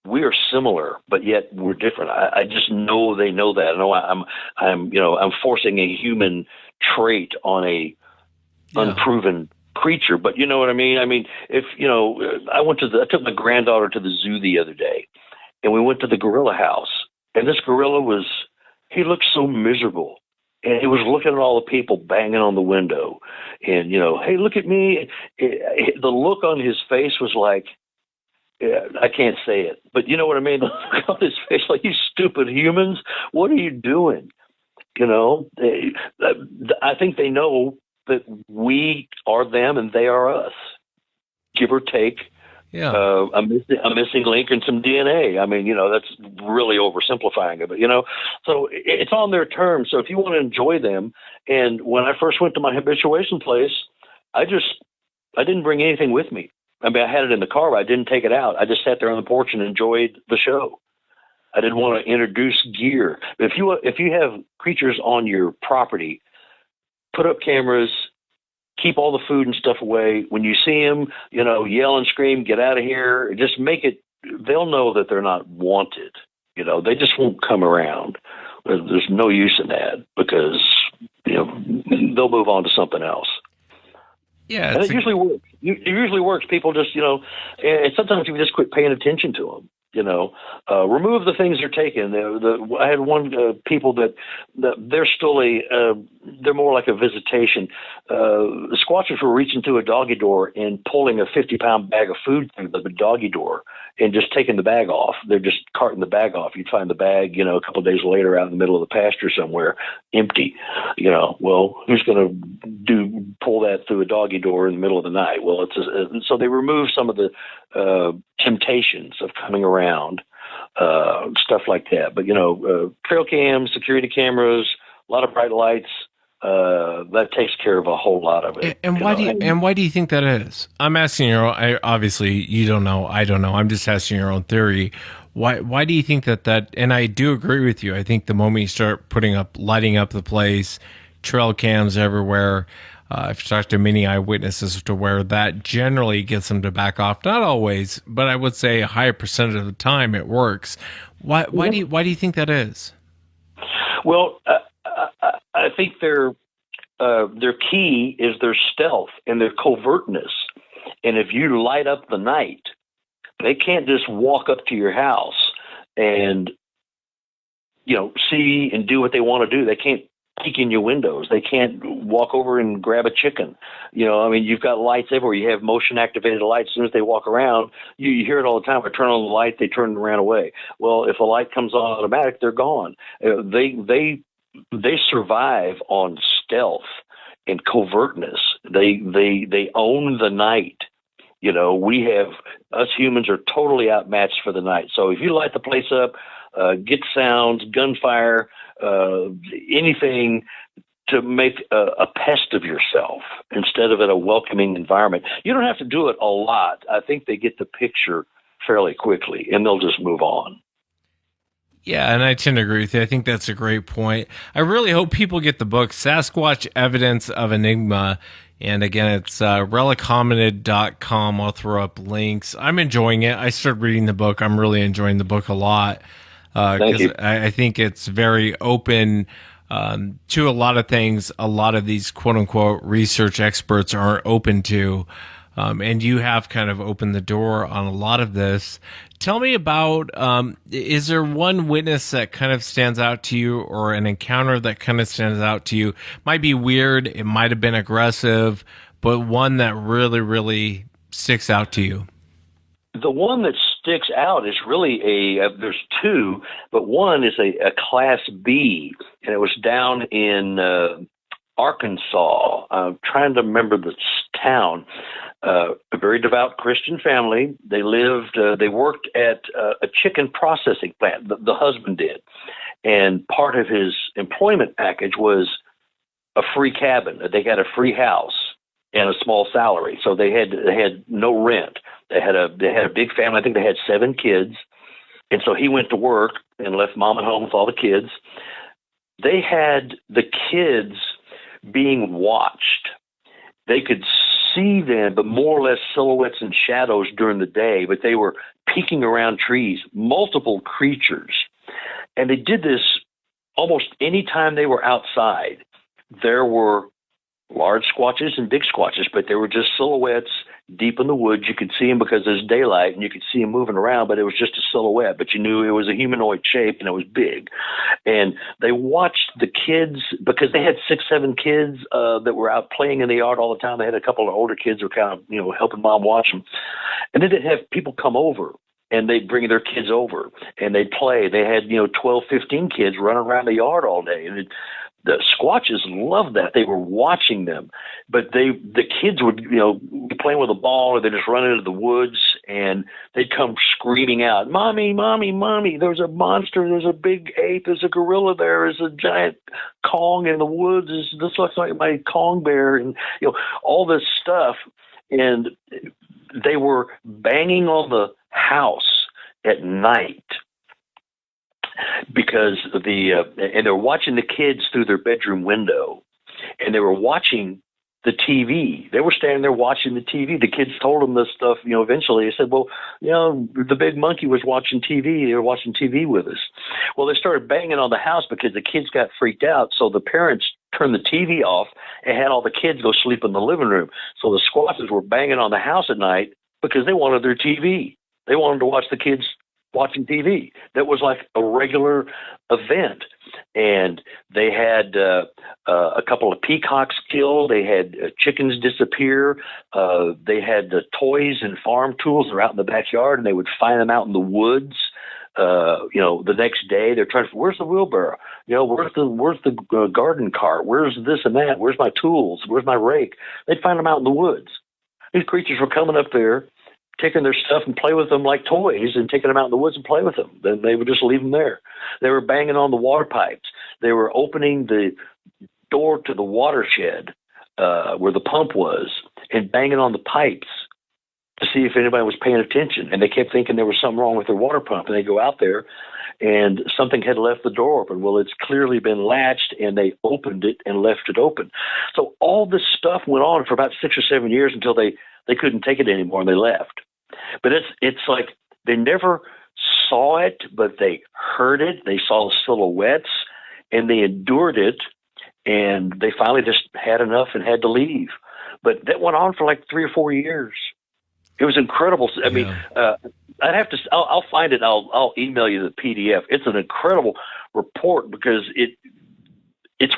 we are similar, but yet we're different. I just know they know that. I know I'm forcing a human trait on a unproven creature, but you know what I mean? I mean, if, I took my granddaughter to the zoo the other day, and we went to the gorilla house, and this gorilla he looked so miserable. And he was looking at all the people banging on the window and, hey, look at me. The look on his face was like, I can't say it, but you know what I mean? The look on his face, like, you stupid humans, what are you doing? I think they know that we are them and they are us, give or take. Yeah, a missing link and some DNA. I mean, that's really oversimplifying it, but so it's on their terms. So if you want to enjoy them, and when I first went to my habituation place, I didn't bring anything with me. I mean, I had it in the car, but I didn't take it out. I just sat there on the porch and enjoyed the show. I didn't want to introduce gear. But if you have creatures on your property, put up cameras. Keep all the food and stuff away. When you see them, yell and scream, get out of here. Just make it, they'll know that they're not wanted. They just won't come around. There's no use in that, because, they'll move on to something else.
Yeah.
And it usually works. It usually works. People just, and sometimes you just quit paying attention to them. Remove the things they're taking. I had one people that they're still they're more like a visitation. The Squatchers were reaching through a doggy door and pulling a 50-pound bag of food through the doggy door and just taking the bag off. They're just carting the bag off. You'd find the bag, a couple of days later out in the middle of the pasture somewhere, empty. Well, who's going to pull that through a doggy door in the middle of the night? Well, so they remove some of the temptations of coming around, stuff like that. But, trail cams, security cameras, a lot of bright lights, that takes care of a whole lot of it.
And why do you think that is? I'm asking obviously you don't know, I don't know. I'm just asking your own theory. Why do you think that, and I do agree with you. I think the moment you start lighting up the place, trail cams everywhere, I've talked to many eyewitnesses to where that generally gets them to back off. Not always, but I would say a higher percentage of the time it works. Why do you think that is?
Well, I think their key is their stealth and their covertness. And if you light up the night, they can't just walk up to your house and see and do what they want to do. They can't peek in your windows. They can't walk over and grab a chicken. You've got lights everywhere. You have motion activated lights. As soon as they walk around, you hear it all the time. I turn on the light, they turn and ran away. Well, if a light comes on automatic, they're gone. They survive on stealth and covertness. They own the night. Us humans are totally outmatched for the night. So if you light the place up, get sounds, gunfire, anything to make a pest of yourself instead of a welcoming environment. You don't have to do it a lot. I think they get the picture fairly quickly, and they'll just move on.
Yeah, and I tend to agree with you. I think that's a great point. I really hope people get the book, Sasquatch Evidence of Enigma. And again, it's relichominid.com. I'll throw up links. I'm enjoying it. I started reading the book. I'm really enjoying the book a lot. Because I think it's very open to a lot of things a lot of these quote-unquote research experts aren't open to. And you have kind of opened the door on a lot of this. Tell me about, is there one witness that kind of stands out to you, or an encounter that kind of stands out to you? Might be weird, it might have been aggressive, but one that really, really sticks out to you.
The one that sticks out is really there's two, but one is a Class B, and it was down in Arkansas. I'm trying to remember the town. A very devout Christian family. They worked at a chicken processing plant. The husband did. And part of his employment package was a free cabin. They got a free house and a small salary. So they had no rent. They had a big family. I think they had 7 kids. And so he went to work and left mom at home with all the kids. They had the kids being watched. They could see them, but more or less silhouettes and shadows during the day, but they were peeking around trees, multiple creatures. And they did this almost any time they were outside. There were large squatches and big squatches, but they were just silhouettes deep in the woods. You could see them because there's daylight, and you could see them moving around, but it was just a silhouette. But you knew it was a humanoid shape, and it was big. And they watched the kids because they had 6, 7 kids that were out playing in the yard all the time. They had a couple of older kids who were kind of, helping mom watch them. And then they'd have people come over, and they'd bring their kids over, and they'd play. They had, 12, 15 kids running around the yard all day. And the Squatches loved that. They were watching them. But the kids would, be playing with a ball, or they'd just run into the woods, and they'd come screaming out, "Mommy, Mommy, Mommy, there's a monster, there's a big ape, there's a gorilla there, there's a giant Kong in the woods, this looks like my Kong bear," and, all this stuff. And they were banging on the house at night because and they were watching the kids through their bedroom window, and they were watching the TV. They were standing there watching the TV. The kids told them this stuff, eventually. They said, well, the big monkey was watching TV. They were watching TV with us. Well, they started banging on the house because the kids got freaked out. So the parents turned the TV off and had all the kids go sleep in the living room. So the squatters were banging on the house at night because they wanted their TV. They wanted to watch the kids watching TV. That was like a regular event. And they had a couple of peacocks killed. They had chickens disappear. They had toys and farm tools that were out in the backyard, and they would find them out in the woods. The next day they're trying to, where's the wheelbarrow? Where's the garden cart? Where's this and that? Where's my tools? Where's my rake? They'd find them out in the woods. These creatures were coming up there, taking their stuff and play with them like toys, and taking them out in the woods and play with them. Then they would just leave them there. They were banging on the water pipes. They were opening the door to the watershed where the pump was and banging on the pipes to see if anybody was paying attention. And they kept thinking there was something wrong with their water pump. And they go out there, and something had left the door open. Well, it's clearly been latched, and they opened it and left it open. So all this stuff went on for about 6 or 7 years until they couldn't take it anymore, and they left. But it's like they never saw it, but they heard it. They saw the silhouettes, and they endured it, and they finally just had enough and had to leave. But that went on for like 3 or 4 years. It was incredible. I mean, I'd have to. I'll find it. I'll email you the PDF. It's an incredible report because it's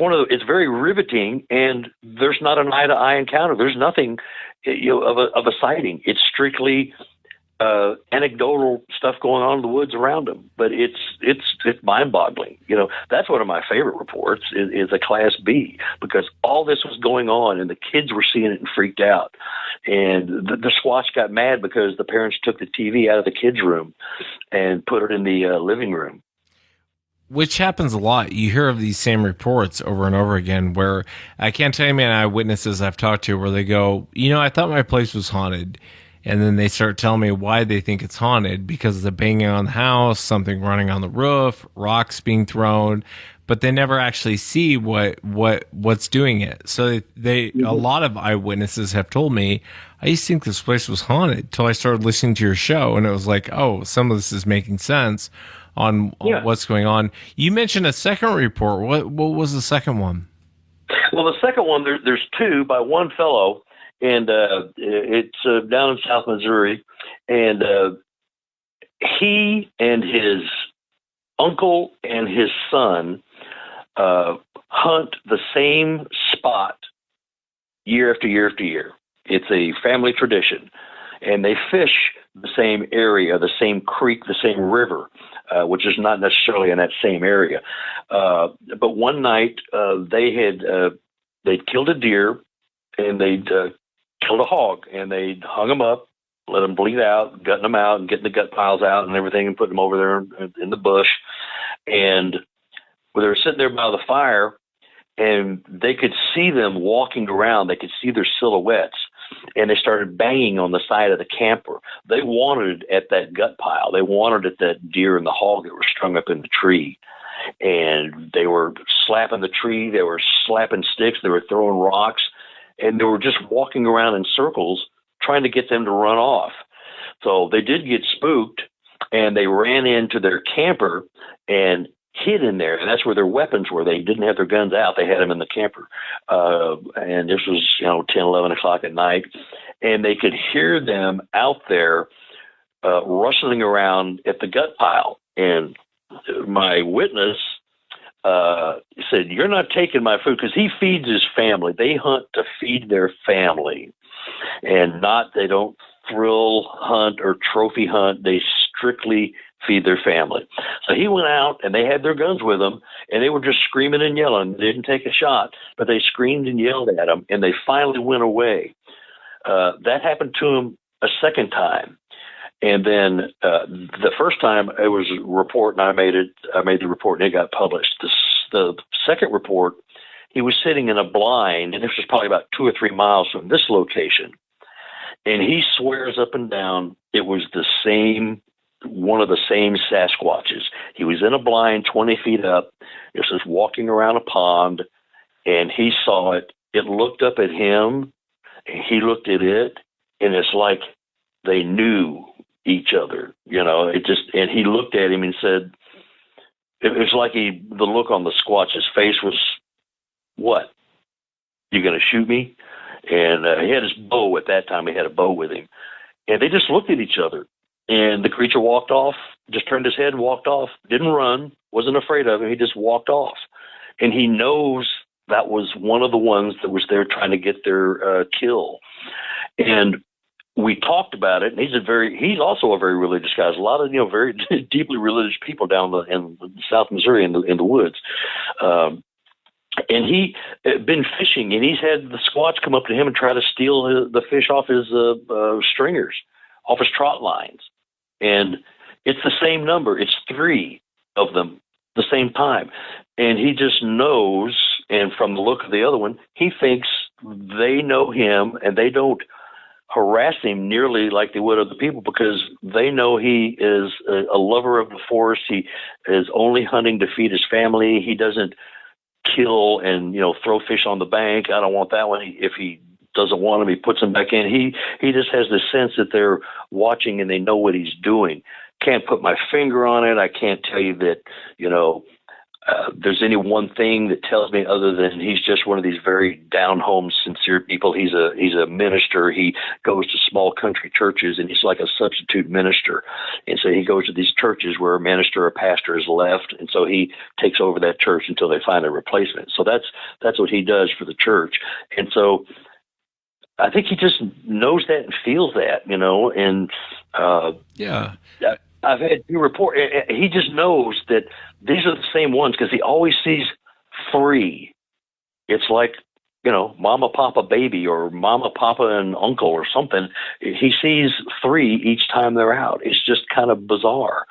very riveting, and there's not an eye-to-eye encounter. There's nothing, of a sighting. It's strictly anecdotal stuff going on in the woods around them. But it's mind-boggling. That's one of my favorite reports is a Class B, because all this was going on, and the kids were seeing it and freaked out. And the Squatch got mad because the parents took the TV out of the kids' room and put it in the living room.
Which happens a lot. You hear of these same reports over and over again, where I can't tell you how many eyewitnesses I've talked to where they go, I thought my place was haunted. And then they start telling me why they think it's haunted, because of the banging on the house, something running on the roof, rocks being thrown, but they never actually see what's doing it. So a lot of eyewitnesses have told me, I used to think this place was haunted till I started listening to your show, and it was like, oh, some of this is making sense on what's going on. You mentioned a second report. What was the second one?
Well, the second one, there's 2 by one fellow, and it's down in South Missouri, and he and his uncle and his son hunt the same spot year after year after year. It's a family tradition, and they fish the same area, the same creek, the same river, which is not necessarily in that same area. But one night they'd killed a deer, and they'd killed a hog, and they'd hung them up, let them bleed out, gutting them out, and getting the gut piles out and everything, and putting them over there in the bush. And when they were sitting there by the fire, and they could see them walking around, they could see their silhouettes, and they started banging on the side of the camper. They wanted at that gut pile. They wanted at that deer and the hog that were strung up in the tree. And they were slapping the tree. They were slapping sticks. They were throwing rocks. And they were just walking around in circles trying to get them to run off. So they did get spooked, and they ran into their camper and hid in there, and that's where their weapons were. They didn't have their guns out. They had them in the camper. And this was, 10, 11 o'clock at night, and they could hear them out there rustling around at the gut pile. And my witness said, "You're not taking my food," because he feeds his family. They hunt to feed their family, and they don't thrill hunt or trophy hunt. They strictly feed their family. So he went out, and they had their guns with them, and they were just screaming and yelling. They didn't take a shot, but they screamed and yelled at them, and they finally went away. That happened to him a second time. And then the first time it was a report, and I made the report, and it got published. The second report, he was sitting in a blind, and this was probably about 2 or 3 miles from this location. And he swears up and down it was one of the same Sasquatches. He was in a blind 20 feet up. It was walking around a pond, and he saw it. It looked up at him, and he looked at it, and it's like they knew each other, and he looked at him and said, it was like the look on the Squatch's face was, "What? You going to shoot me?" And he had his bow at that time. He had a bow with him. And they just looked at each other. And the creature walked off, just turned his head and walked off. Didn't run, wasn't afraid of him. He just walked off. And he knows that was one of the ones that was there trying to get their kill. And we talked about it. And he's also a very religious guy. There's a lot of, very deeply religious people down in South Missouri in the woods. And he been fishing, and he's had the Squatch come up to him and try to steal the fish off his stringers, off his trot lines. And it's the same number. It's 3 of them the same time. And he just knows, and from the look of the other one, he thinks they know him, and they don't harass him nearly like they would other people, because they know he is a lover of the forest. He is only hunting to feed his family. He doesn't kill and throw fish on the bank. I don't want that one. If he doesn't want them, he puts them back in. He just has the sense that they're watching and they know what he's doing. Can't put my finger on it. I can't tell you that there's any one thing that tells me other than he's just one of these very down home, sincere people. He's a minister. He goes to small country churches, and he's like a substitute minister. And so he goes to these churches where a minister or pastor is left, and so he takes over that church until they find a replacement. So that's what he does for the church. And so I think he just knows that and feels that, and
yeah.
I've had 2 report. He just knows that these are the same ones, because he always sees 3. It's like, mama, papa, baby, or mama, papa, and uncle, or something. He sees 3 each time they're out. It's just kind of bizarre,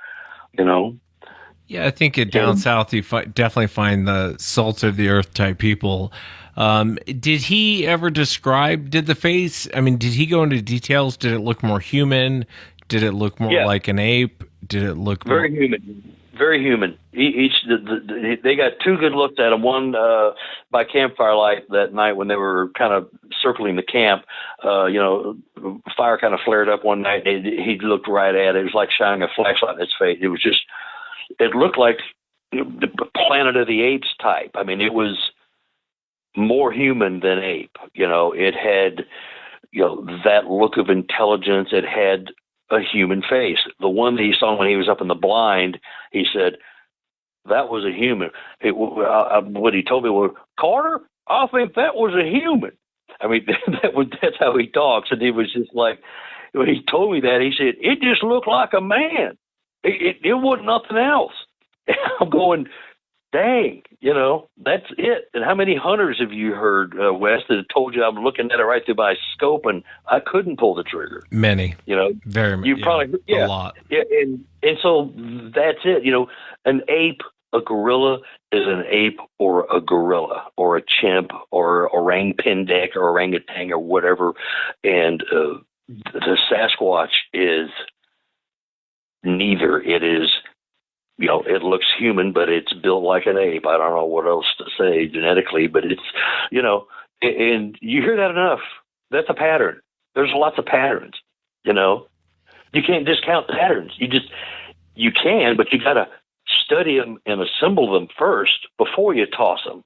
Yeah, I think down south you definitely find the salt of the earth type people. Did he ever describe? Did the face? I mean, did he go into details? Did it look more human? Did it look more like an ape? Did it look
very human? Very human. They got 2 good looks at him. One by campfire light that night when they were kind of circling the camp. Fire kind of flared up one night. He looked right at it. It was like shining a flashlight in his face. It looked like the Planet of the Apes type. I mean, it was more human than ape. It had that look of intelligence. It had a human face. The one that he saw when he was up in the blind, he said, that was a human. What he told me was, Carter, I think that was a human. I mean, that's how he talks. And he was just like, when he told me that, he said, it just looked like a man. It wasn't nothing else. And I'm going, dang, that's it. And how many hunters have you heard, Wes, that have told you I'm looking at it right through my scope and I couldn't pull the trigger?
Many. Very many.
You probably,
a lot.
Yeah, and so that's it. An ape, a gorilla is an ape or a gorilla or a chimp or orang pendek or orangutan or whatever. And the Sasquatch is neither. It is, it looks human, but it's built like an ape. I don't know what else to say genetically, but it's, and you hear that enough. That's a pattern. There's lots of patterns, You can't discount patterns. You can, but you got to study them and assemble them first before you toss them.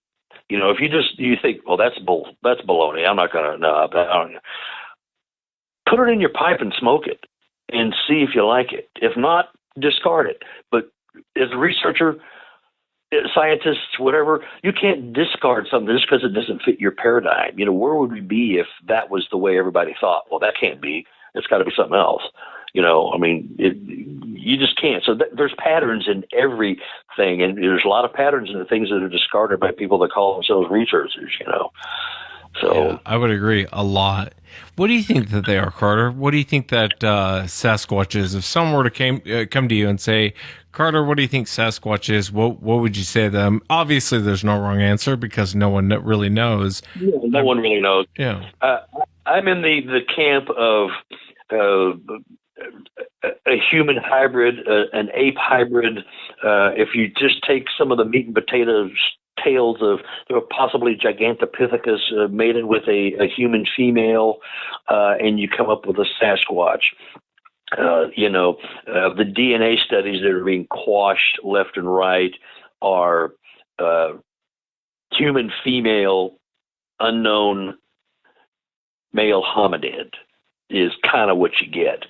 If you think, well, that's baloney. I'm not going to, no, I don't. Put it in your pipe and smoke it and see if you like it. If not, discard it. But as a researcher, scientists, whatever, you can't discard something just because it doesn't fit your paradigm. Where would we be if that was the way everybody thought? Well, that can't be. It's got to be something else. You just can't. So there's patterns in everything, and there's a lot of patterns in the things that are discarded by people that call themselves researchers, So
yeah, I would agree a lot. What do you think that they are, Carter? What do you think that Sasquatch is? If someone were to come to you and say, Carter, what do you think Sasquatch is? What would you say to them? Obviously, there's no wrong answer because no one really knows.
Yeah, no one really knows.
Yeah,
I'm in the camp of a human hybrid, an ape hybrid. If you just take some of the meat and potatoes tales of possibly Gigantopithecus mated with a human female, and you come up with a Sasquatch. The DNA studies that are being quashed left and right are human female, unknown male hominid is kind of what you get.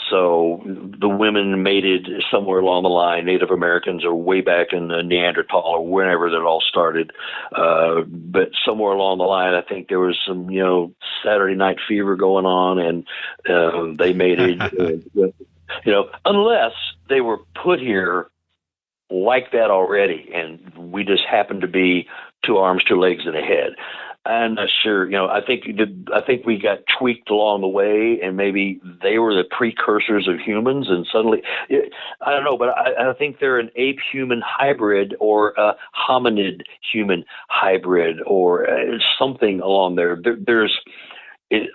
So the women mated somewhere along the line, Native Americans or way back in the Neanderthal or whenever that all started. But somewhere along the line, I think there was some, Saturday Night Fever going on, and they mated, unless they were put here like that already, and we just happened to be 2 arms, 2 legs, and a head. I'm not sure. I think we got tweaked along the way, and maybe they were the precursors of humans. And suddenly, I don't know, but I think they're an ape-human hybrid or a hominid-human hybrid or something along there. I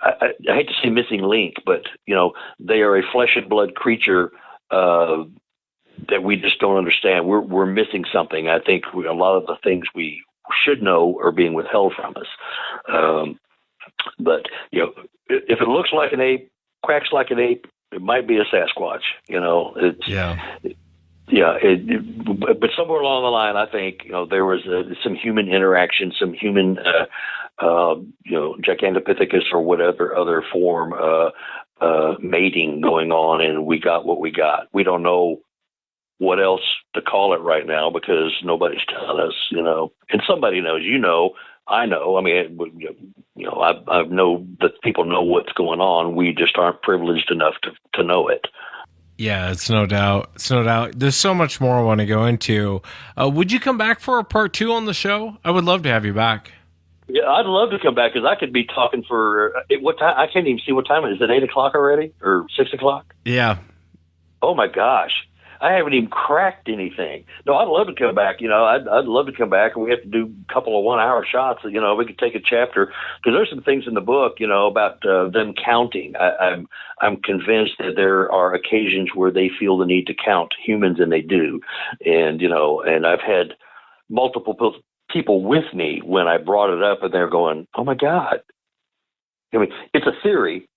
hate to say missing link, but they are a flesh and blood creature that we just don't understand. We're missing something. I think a lot of the things we should know are being withheld from us. But if it looks like an ape, quacks like an ape, it might be a Sasquatch. But somewhere along the line, I think there was some human interaction, some human Gigantopithecus or whatever other form mating going on, and we got what we got. We don't know what else to call it right now because nobody's telling us, and somebody knows, I know. I mean, I know that people know what's going on. We just aren't privileged enough to know it.
Yeah, it's no doubt. There's so much more I want to go into. Would you come back for a part 2 on the show? I would love to have you back.
Yeah, I'd love to come back because I could be talking for what time? I can't even see what time it is. Is it 8 o'clock already or 6 o'clock?
Yeah.
Oh my gosh. I haven't even cracked anything. No, I'd love to come back. I'd love to come back, and we have to do a couple of 1-hour shots. We could take a chapter because there's some things in the book, about them counting. I'm convinced that there are occasions where they feel the need to count humans, and they do. And and I've had multiple people with me when I brought it up, and they're going, "Oh my God!" I mean, it's a theory.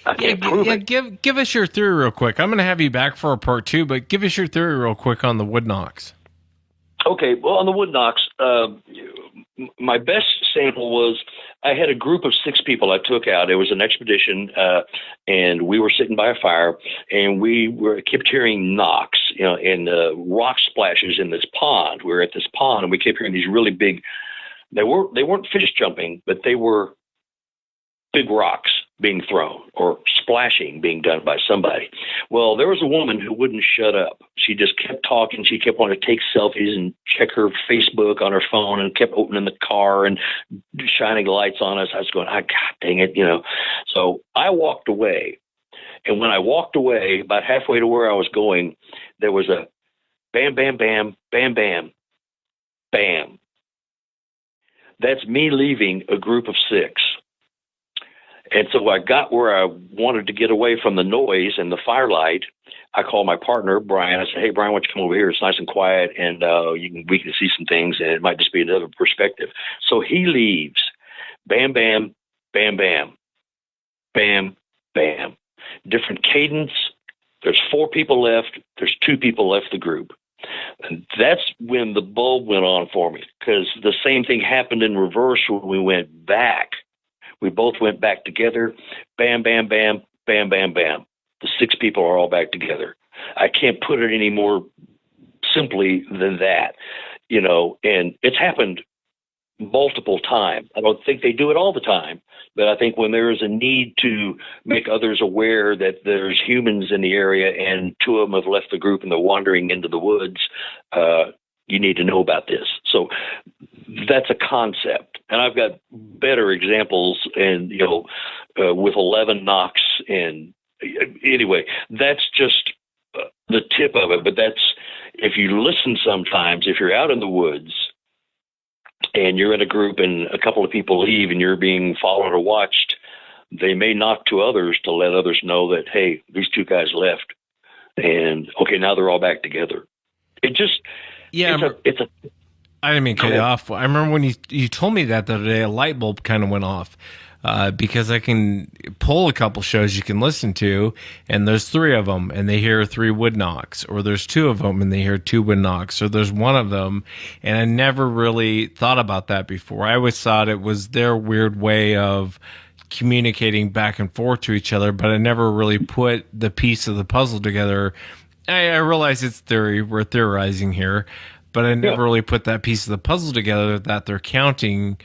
I can't prove it.
Give us your theory real quick. I'm going to have you back for a part 2, but give us your theory real quick on the wood knocks.
Okay, well, on the wood knocks, my best sample was I had a group of 6 people I took out. It was an expedition, and we were sitting by a fire, and we kept hearing knocks, and rock splashes in this pond. We were at this pond, and we kept hearing these really big. They weren't fish jumping, but they were big rocks being thrown or splashing being done by somebody. Well, there was a woman who wouldn't shut up. She just kept talking. She kept wanting to take selfies and check her Facebook on her phone and kept opening the car and shining lights on us. I was going, God dang it, So I walked away. And when I walked away, about halfway to where I was going, there was a bam, bam, bam, bam, bam, bam. That's me leaving a group of 6. And so I got where I wanted to get away from the noise and the firelight. I called my partner, Brian. I said, hey, Brian, why don't you come over here? It's nice and quiet, and we can see some things, and it might just be another perspective. So he leaves. Bam, bam, bam, bam, bam, bam. Different cadence. There's 4 people left. There's 2 people left the group. And that's when the bulb went on for me, because the same thing happened in reverse when we went back. We both went back together. Bam, bam, bam, bam, bam, bam. The 6 people are all back together. I can't put it any more simply than that, and it's happened multiple times. I don't think they do it all the time, but I think when there is a need to make others aware that there's humans in the area and 2 of them have left the group and they're wandering into the woods, you need to know about this. So that's a concept. And I've got better examples and, with 11 knocks. And anyway, that's just the tip of it. But that's, if you listen sometimes, if you're out in the woods and you're in a group and a couple of people leave and you're being followed or watched, they may knock to others to let others know that, hey, these 2 guys left. And okay, now they're all back together. It just,
yeah, I didn't mean to cut you off. I remember when you told me that the other day, a light bulb kind of went off, because I can pull a couple shows you can listen to, and there's 3 of them, and they hear 3 wood knocks, or there's 2 of them, and they hear 2 wood knocks, or there's 1 of them, and I never really thought about that before. I always thought it was their weird way of communicating back and forth to each other, but I never really put the piece of the puzzle together. I realize it's theory. We're theorizing here, but I never really put that piece of the puzzle together that they're counting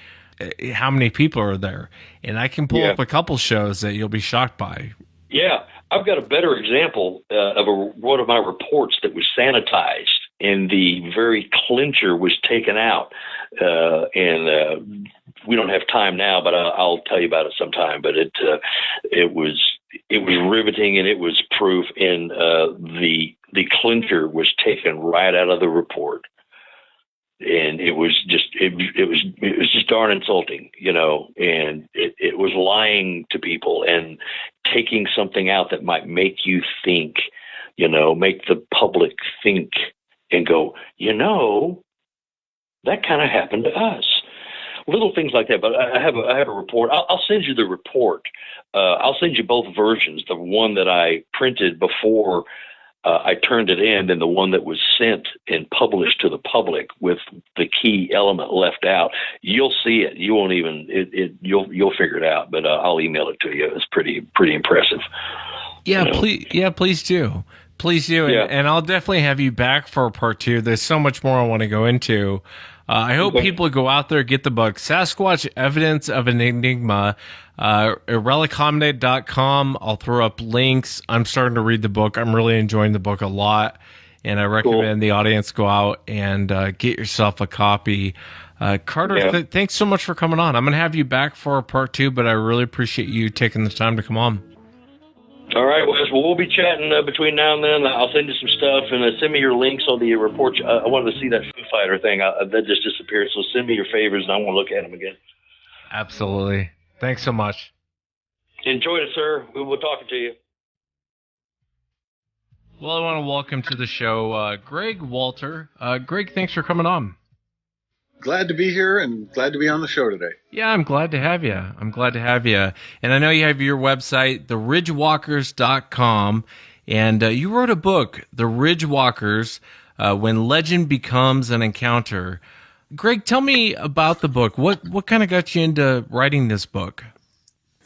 how many people are there. And I can pull up a couple shows that you'll be shocked by. Yeah.
I've got a better example of one of my reports that was sanitized and the very clincher was taken out. And we don't have time now, but I'll tell you about it sometime. But it was riveting and it was proof. And the clincher was taken right out of the report. And it was just darn insulting, and it was lying to people and taking something out that might make you think, make the public think and go, that kind of happened to us. Little things like that. But I have a report. I'll send you the report. I'll send you both versions. The one that I printed before I turned it in, and the one that was sent and published to the public with the key element left out. You'll see it. You won't even. You'll figure it out. But I'll email it to you. It's pretty impressive.
Yeah, please. Yeah, please do. Please do. Yeah. And I'll definitely have you back for part 2. There's so much more I want to go into. I hope people go out there, get the book, Sasquatch Evidence of an Enigma, irrelicominate.com. I'll throw up links. I'm starting to read the book. I'm really enjoying the book a lot, and I recommend the audience go out and get yourself a copy. Carter, thanks so much for coming on. I'm going to have you back for part 2, but I really appreciate you taking the time to come on.
All right, Wes. Well, we'll be chatting between now and then. I'll send you some stuff, and send me your links on the report. I wanted to see that Foo Fighter thing. That just disappeared, so send me your favors, and I want to look at them again.
Absolutely. Thanks so much.
Enjoyed it, sir. We will talk to you.
Well, I want to welcome to the show Greg Walter. Greg, thanks for coming on.
Glad to be here and glad to be on the show today.
Yeah, I'm glad to have you. And I know you have your website, theridgewalkers.com, and you wrote a book, The Ridgewalkers, When Legend Becomes an Encounter. Greg, tell me about the book. What kind of got you into writing this book?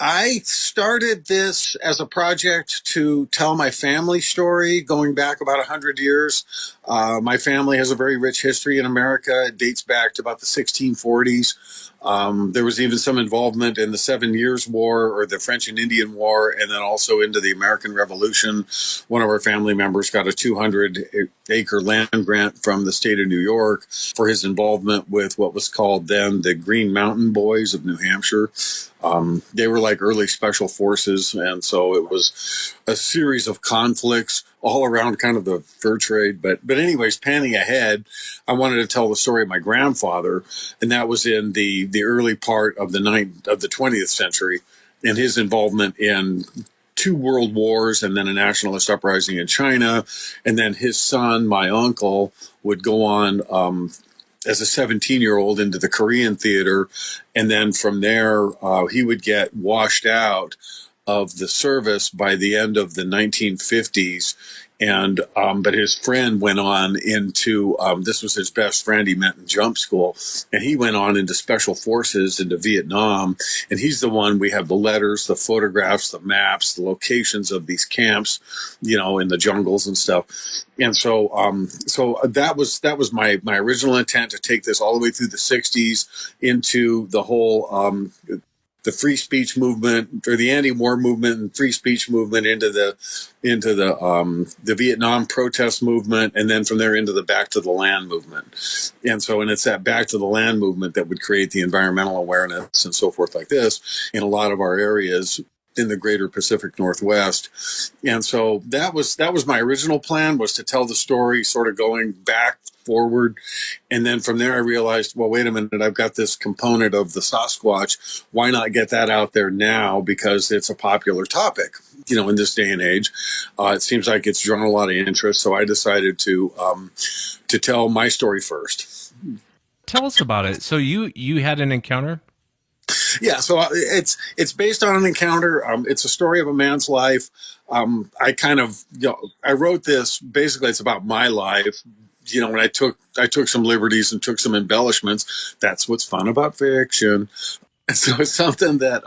I started this as a project to tell my family story going back about 100 years. My family has a very rich history in America. It dates back to about the 1640s. There was even some involvement in the 7 Years' War or the French and Indian War, and then also into the American Revolution. One of our family members got a 200-acre land grant from the state of New York for his involvement with what was called then the Green Mountain Boys of New Hampshire. They were like early special forces, and so it was a series of conflicts all around kind of the fur trade. But anyways, panning ahead, I wanted to tell the story of my grandfather, and that was in the early part of the 20th century, and his involvement in 2 world wars and then a nationalist uprising in China. And then his son, my uncle, would go on as a 17-year-old into the Korean theater. And then from there, he would get washed out of the service by the end of the 1950s. And but his friend went on into this was his best friend he met in jump school, and he went on into special forces into Vietnam. And he's the one, we have the letters, the photographs, the maps, the locations of these camps, in the jungles and stuff. And so so that was my original intent, to take this all the way through the 60s into the whole the free speech movement, or the anti-war movement and free speech movement, into the Vietnam protest movement, and then from there into the back to the land movement. And so, and it's that back to the land movement that would create the environmental awareness and so forth like this in a lot of our areas in the greater Pacific Northwest. And so that was my original plan, was to tell the story sort of going back, forward. And then from there I realized, well, wait a minute, I've got this component of the Sasquatch. Why not get that out there now? Because it's a popular topic, in this day and age. It seems like it's drawn a lot of interest. So I decided to tell my story first.
Tell us about it. So you had an encounter?
Yeah, so it's based on an encounter. It's a story of a man's life. I kind of, I wrote this, basically it's about my life. And I took some liberties and took some embellishments. That's what's fun about fiction. And so it's something that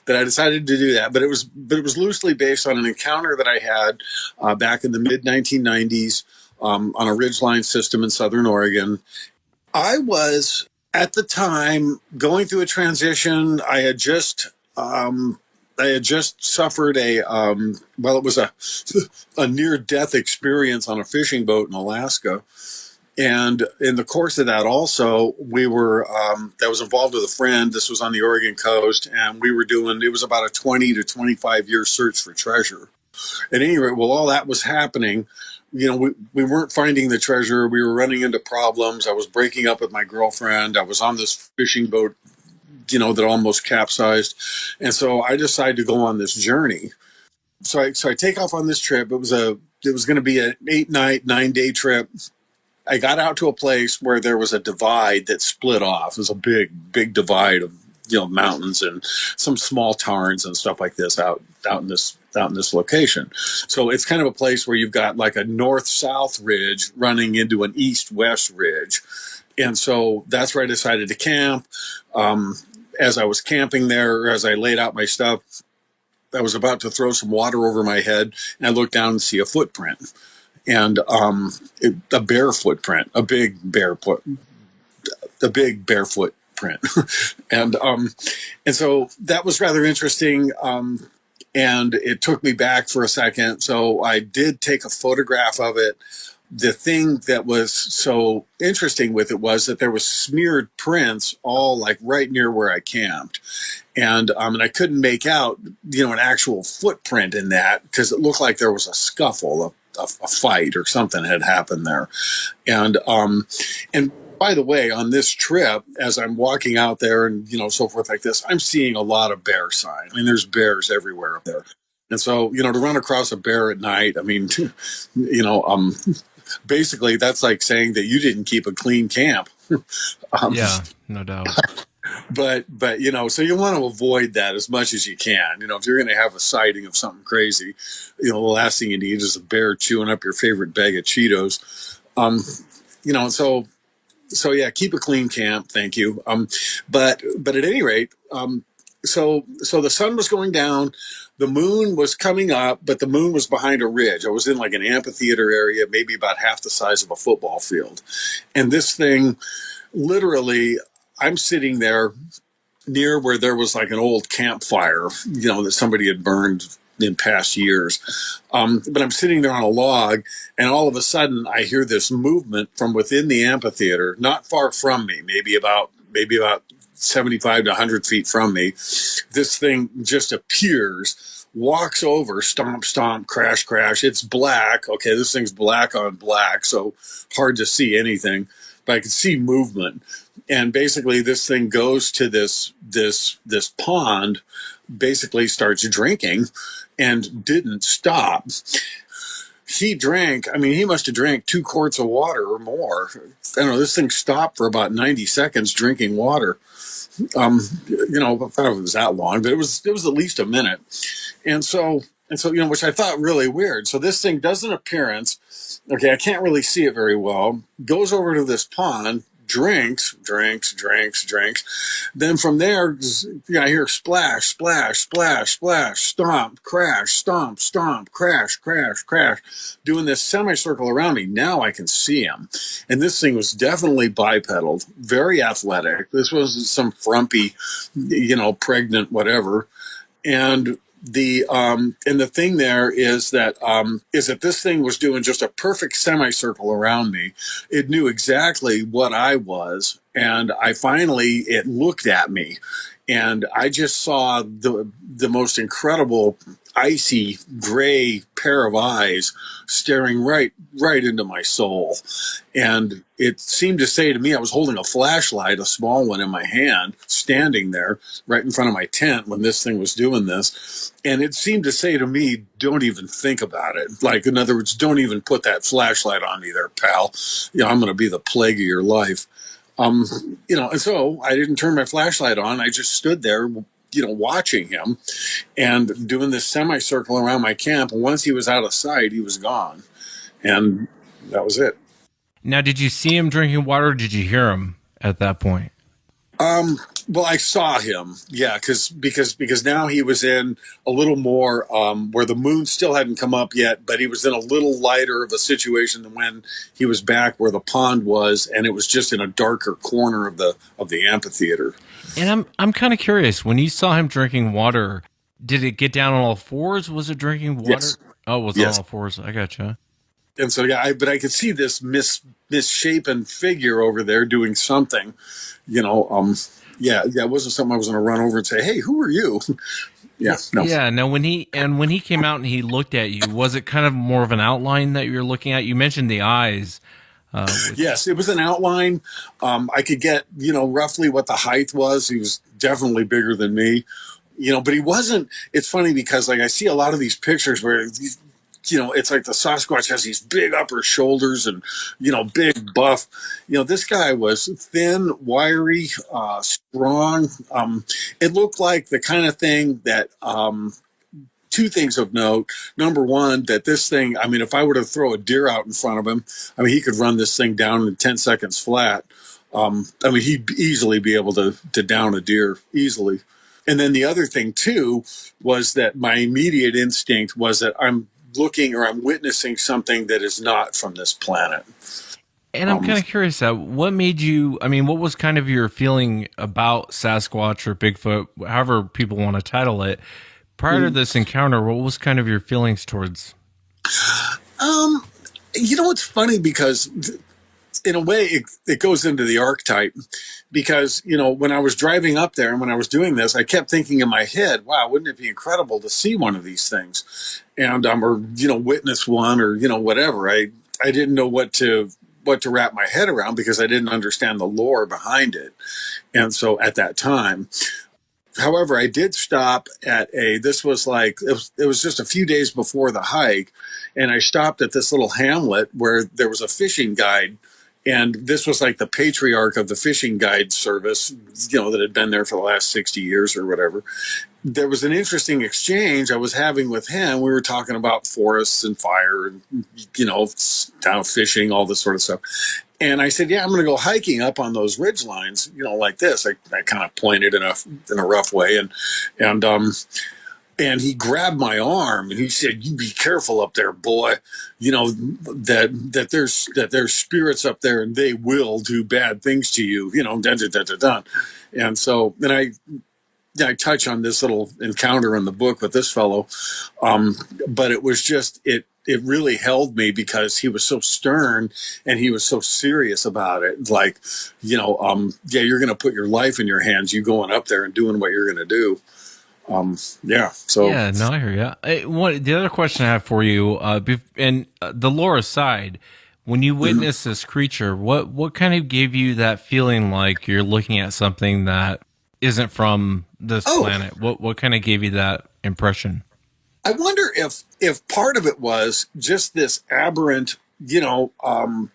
that I decided to do that. But it was loosely based on an encounter that I had back in the mid 1990s on a ridgeline system in Southern Oregon. I was, at the time, going through a transition. I had just suffered it was a near-death experience on a fishing boat in Alaska. And in the course of that also, we were, that was involved with a friend. This was on the Oregon coast, and we were it was about a 20 to 25 year search for treasure. At any rate, while all that was happening, we weren't finding the treasure. We were running into problems. I was breaking up with my girlfriend. I was on this fishing boat, that almost capsized. And so I decided to go on this journey. So I take off on this trip. It was going to be an 8-night, 9-day trip. I got out to a place where there was a divide that split off. It was a big divide of, mountains and some small tarns and stuff like this out in this location. So it's kind of a place where you've got like a north-south ridge running into an east-west ridge. And so that's where I decided to camp. As I was camping there, as I laid out my stuff, I was about to throw some water over my head, and I looked down and see a footprint, and a bear footprint, a big barefoot print, and so that was rather interesting. And it took me back for a second, so I did take a photograph of it. The thing that was so interesting with it was that there was smeared prints all like right near where I camped. And I couldn't make out, an actual footprint in that, because it looked like there was a scuffle, a fight or something had happened there. And by the way, on this trip, as I'm walking out there and, so forth like this, I'm seeing a lot of bear sign. I mean, there's bears everywhere up there. And so, to run across a bear at night, I mean, basically, that's like saying that you didn't keep a clean camp.
Yeah, no doubt.
But so you want to avoid that as much as you can. If you're going to have a sighting of something crazy, the last thing you need is a bear chewing up your favorite bag of Cheetos. So yeah, keep a clean camp. Thank you. But at any rate, so the sun was going down. The moon was coming up, but the moon was behind a ridge. I was in like an amphitheater area, maybe about half the size of a football field. And this thing, literally, I'm sitting there near where there was like an old campfire, that somebody had burned in past years. But I'm sitting there on a log, and all of a sudden I hear this movement from within the amphitheater, not far from me, maybe about 75 to 100 feet from me. This thing just appears, walks over, stomp, stomp, crash, crash. It's black. Okay, this thing's black on black, so hard to see anything, but I could see movement. And basically this thing goes to this pond, basically starts drinking and didn't stop. He drank, he must have drank 2 quarts of water or more. I don't know, this thing stopped for about 90 seconds drinking water. I don't know if it was that long, but it was at least a minute. And so, which I thought really weird. So this thing does an appearance. Okay, I can't really see it very well. Goes over to this pond, drinks. Then from there, I hear splash, splash, splash, splash, stomp, crash, stomp, stomp, crash, crash, crash, doing this semicircle around me. Now I can see him. And this thing was definitely bipedal, very athletic. This wasn't some frumpy, pregnant whatever. And the thing there is that this thing was doing just a perfect semicircle around me. It knew exactly what I was, and it looked at me, and I just saw the most incredible icy gray pair of eyes staring right into my soul. And it seemed to say to me, I was holding a flashlight, a small one in my hand, standing there right in front of my tent when this thing was doing this. And it seemed to say to me, don't even think about it. Like, in other words, don't even put that flashlight on me there, pal. I'm going to be the plague of your life. And so I didn't turn my flashlight on. I just stood there, watching him and doing this semicircle around my camp. And once he was out of sight, he was gone. And that was it.
Now, did you see him drinking water, or did you hear him at that point?
Well, I saw him, yeah, because now he was in a little more where the moon still hadn't come up yet, but he was in a little lighter of a situation than when he was back where the pond was, and it was just in a darker corner of the amphitheater.
And I'm kind of curious, when you saw him drinking water, did it get down on all fours? Was it drinking water?
Yes.
Oh, it was on all fours. I gotcha.
And so, but I could see this misshapen figure over there doing something, it wasn't something I was going to run over and say, hey, who are you? Yeah, no.
Yeah, now when he came out and he looked at you, was it kind of more of an outline that you were looking at? You mentioned the eyes.
Yes, it was an outline. I could get, roughly what the height was. He was definitely bigger than me, but he wasn't. It's funny because, like, I see a lot of these pictures where it's like the Sasquatch has these big upper shoulders and, big buff. This guy was thin, wiry, strong. It looked like the kind of thing that, 2 things of note. Number one, that this thing, if I were to throw a deer out in front of him, he could run this thing down in 10 seconds flat. He'd easily be able to down a deer easily. And then the other thing too was that my immediate instinct was that I'm looking or I'm witnessing something that is not from this planet.
And I'm kind of curious, what made you, what was kind of your feeling about Sasquatch or Bigfoot, however people want to title it, prior to this encounter? What was kind of your feelings towards?
It's funny because in a way it goes into the archetype because, when I was driving up there and when I was doing this, I kept thinking in my head, wow, wouldn't it be incredible to see one of these things? And, or, witness one or, whatever. I didn't know what to wrap my head around because I didn't understand the lore behind it. And so at that time, however, I did stop at this was like, it was just a few days before the hike. And I stopped at this little hamlet where there was a fishing guide. And this was like the patriarch of the fishing guide service, that had been there for the last 60 years or whatever. There was an interesting exchange I was having with him. We were talking about forests and fire and, down fishing, all this sort of stuff. And I said, yeah, I'm going to go hiking up on those ridge lines, like this. I kind of pointed in a rough way. And and he grabbed my arm and he said, "You be careful up there, boy. You know that there's spirits up there and they will do bad things to you. You know, dun, dun, dun, dun, dun." And so, and I touch on this little encounter in the book with this fellow, but it was just it really held me because he was so stern and he was so serious about it. Like, you know, yeah, you're going to put your life in your hands. You going up there and doing what you're going to do. Yeah. So
yeah, no, I hear you. The other question I have for you, and the lore aside, when you witness this creature, what kind of gave you that feeling like you're looking at something that isn't from this planet? What kind of gave you that impression?
I wonder if part of it was just this aberrant, you know,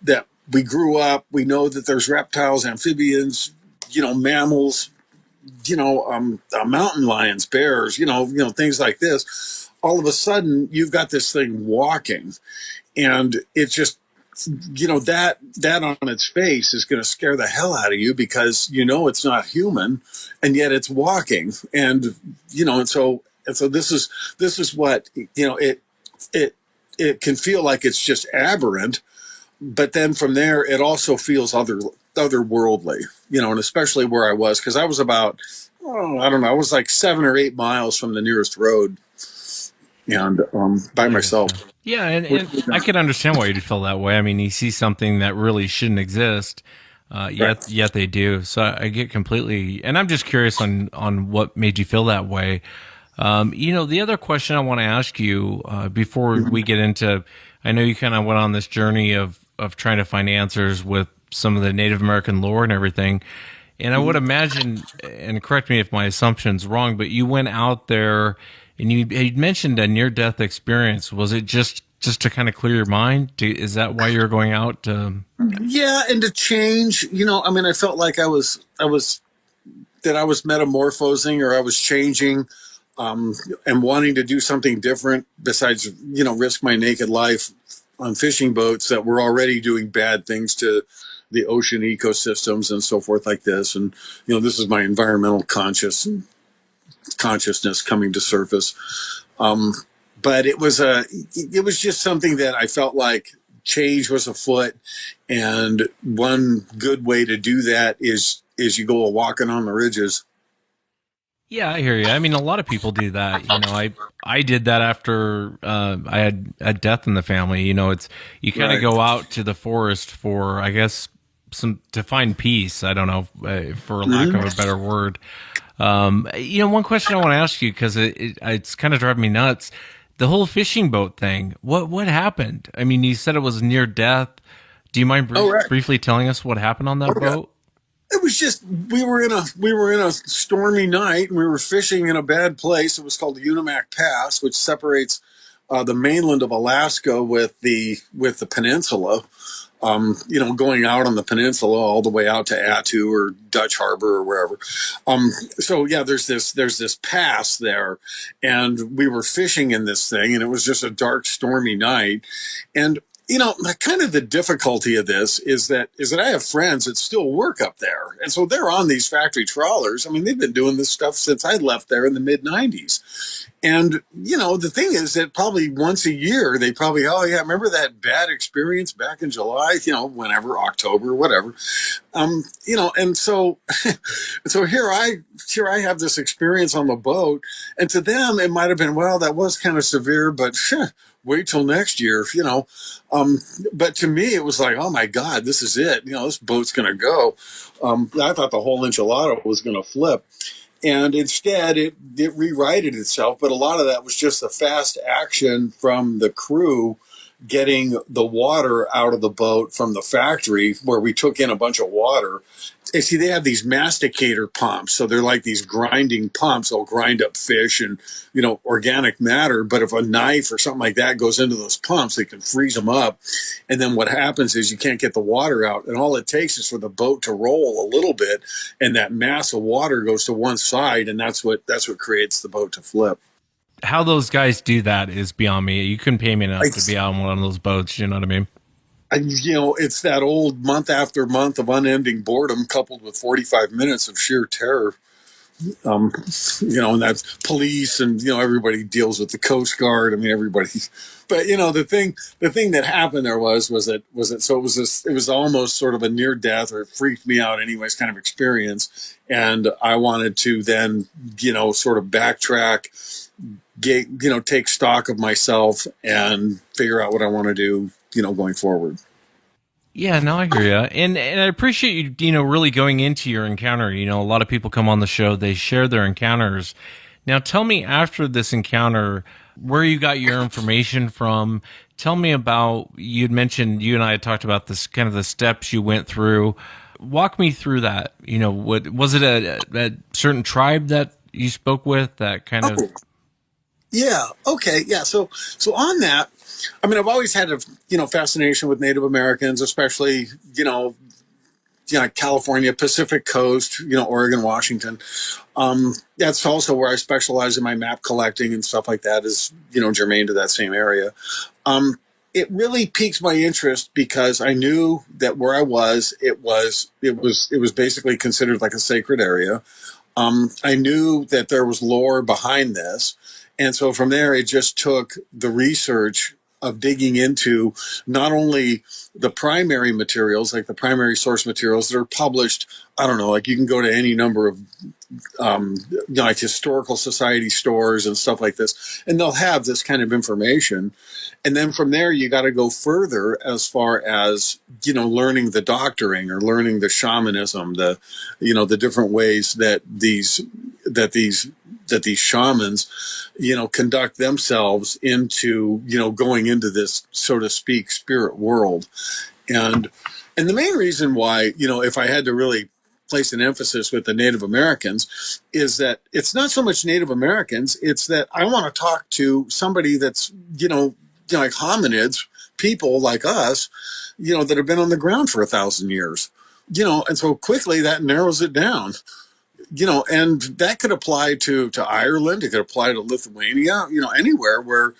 that we grew up, we know that there's reptiles, amphibians, you know, mammals, you know, mountain lions, bears, you know, things like this. All of a sudden, you've got this thing walking, and it's just, you know, that on its face is going to scare the hell out of you because you know it's not human, and yet it's walking, and you know, and so this is what, you know, it can feel like it's just aberrant, but then from there it also feels otherworldly, you know, and especially where I was, because I was about, I don't know, I was like 7 or 8 miles from the nearest road, and by myself.
Yeah, and I could understand why you'd feel that way. I mean, you see something that really shouldn't exist, yet they do. So I get completely, and I'm just curious on what made you feel that way. You know, the other question I want to ask you before we get into, I know you kind of went on this journey of trying to find answers with some of the Native American lore and everything. And I would imagine, and correct me if my assumption's wrong, but you went out there and you mentioned a near-death experience. Was it just to kind of clear your mind? Is that why you're going out?
Yeah, and to change, you know, I mean, I felt like I was metamorphosing, or I was changing, and wanting to do something different besides, you know, risk my naked life on fishing boats that were already doing bad things to the ocean ecosystems and so forth like this. And, you know, this is my environmental consciousness coming to surface. But it was just something that I felt like change was afoot. And one good way to do that is you go a-walking on the ridges.
Yeah, I hear you. I mean, a lot of people do that. You know, I did that after I had a death in the family. You know, you kind of go out to the forest for, I guess, to find peace. I don't know, for lack of a better word. You know, one question I want to ask you, because it's kind of driving me nuts. The whole fishing boat thing. What happened? I mean, you said it was near death. Do you mind briefly telling us what happened on that boat?
It was just, we were in a stormy night, and we were fishing in a bad place. It was called the Unimak Pass, which separates the mainland of Alaska with the peninsula. You know, going out on the peninsula all the way out to Attu or Dutch Harbor or wherever. So yeah, there's this pass there, and we were fishing in this thing, and it was just a dark, stormy night. And you know, kind of the difficulty of this is that I have friends that still work up there. And so they're on these factory trawlers. I mean, they've been doing this stuff since I left there in the mid-90s. And, you know, the thing is that probably once a year, they probably, oh, yeah, remember that bad experience back in July, you know, whenever, October, whatever. You know, and so here I have this experience on the boat. And to them, it might have been, well, that was kind of severe, but wait till next year, you know. But to me, it was like, oh my God, this is it. You know, this boat's going to go. I thought the whole enchilada was going to flip. And instead, it rewrited itself. But a lot of that was just the fast action from the crew getting the water out of the boat from the factory, where we took in a bunch of water. And see, they have these masticator pumps. So they're like these grinding pumps. They'll grind up fish and, you know, organic matter. But if a knife or something like that goes into those pumps, they can freeze them up. And then what happens is you can't get the water out. And all it takes is for the boat to roll a little bit, and that mass of water goes to one side. And that's what creates the boat to flip.
How those guys do that is beyond me. You couldn't pay me enough to be on one of those boats. You know what I mean?
You know, it's that old month after month of unending boredom coupled with 45 minutes of sheer terror. And that's police, and everybody deals with the Coast Guard. I mean, everybody. But the thing that happened there was that so it was almost sort of a near death, or it freaked me out anyways, kind of experience, and I wanted to then sort of backtrack, take stock of myself and figure out what I want to do, going forward.
Yeah, no, I hear you. And I appreciate you, really going into your encounter. A lot of people come on the show, they share their encounters. Now, tell me, after this encounter, where you got your information from. Tell me about, you'd mentioned, you and I had talked about this, kind of the steps you went through. Walk me through that. What was it, a certain tribe that you spoke with, that kind of...
Yeah. Okay. Yeah. So on that, I mean, I've always had a, fascination with Native Americans, especially, California, Pacific Coast, Oregon, Washington. That's also where I specialize in my map collecting and stuff like that, is, germane to that same area. It really piqued my interest because I knew that where I was, it was basically considered like a sacred area. I knew that there was lore behind this. And so from there, it just took the research of digging into not only the primary materials, like the primary source materials that are published. I don't know, like you can go to any number of like historical society stores and stuff like this, and they'll have this kind of information. And then from there, you got to go further as far as, learning the doctoring, or learning the shamanism, the different ways that these shamans, conduct themselves into, going into this, so to speak, spirit world. And the main reason why, if I had to really place an emphasis with the Native Americans, is that it's not so much Native Americans, it's that I want to talk to somebody that's, like hominids, people like us, that have been on the ground for 1,000 years, and so quickly that narrows it down. And that could apply to Ireland. It could apply to Lithuania, anywhere where,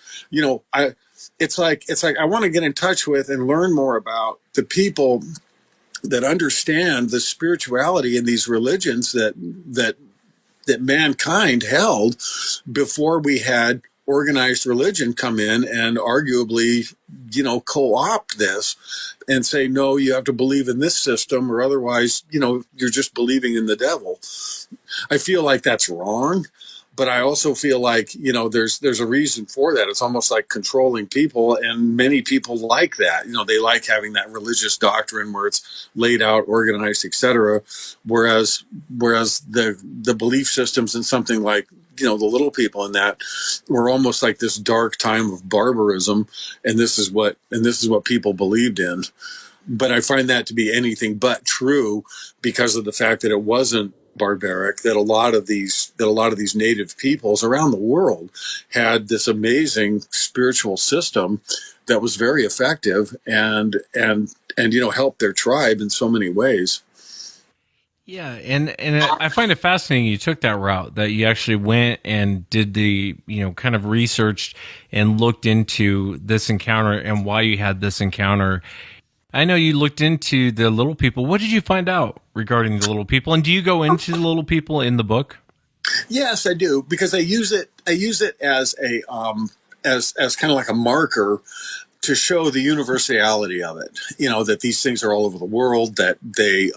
it's like I want to get in touch with and learn more about the people that understand the spirituality in these religions that mankind held before we had organized religion come in and arguably, co-opt this and say, no, you have to believe in this system, or otherwise, you're just believing in the devil. I feel like that's wrong, but I also feel like, there's a reason for that. It's almost like controlling people, and many people like that. They like having that religious doctrine where it's laid out, organized, etc. Whereas the belief systems in something like, the little people in that were almost like this dark time of barbarism, and this is what people believed in. But I find that to be anything but true, because of the fact that it wasn't barbaric, that a lot of these native peoples around the world had this amazing spiritual system that was very effective and helped their tribe in so many ways.
Yeah, and I find it fascinating you took that route, that you actually went and did the, kind of researched and looked into this encounter and why you had this encounter. I know you looked into the little people. What did you find out regarding the little people? And do you go into the little people in the book?
Yes, I do, because I use it as a as kind of like a marker to show the universality of it. That these things are all over the world, that they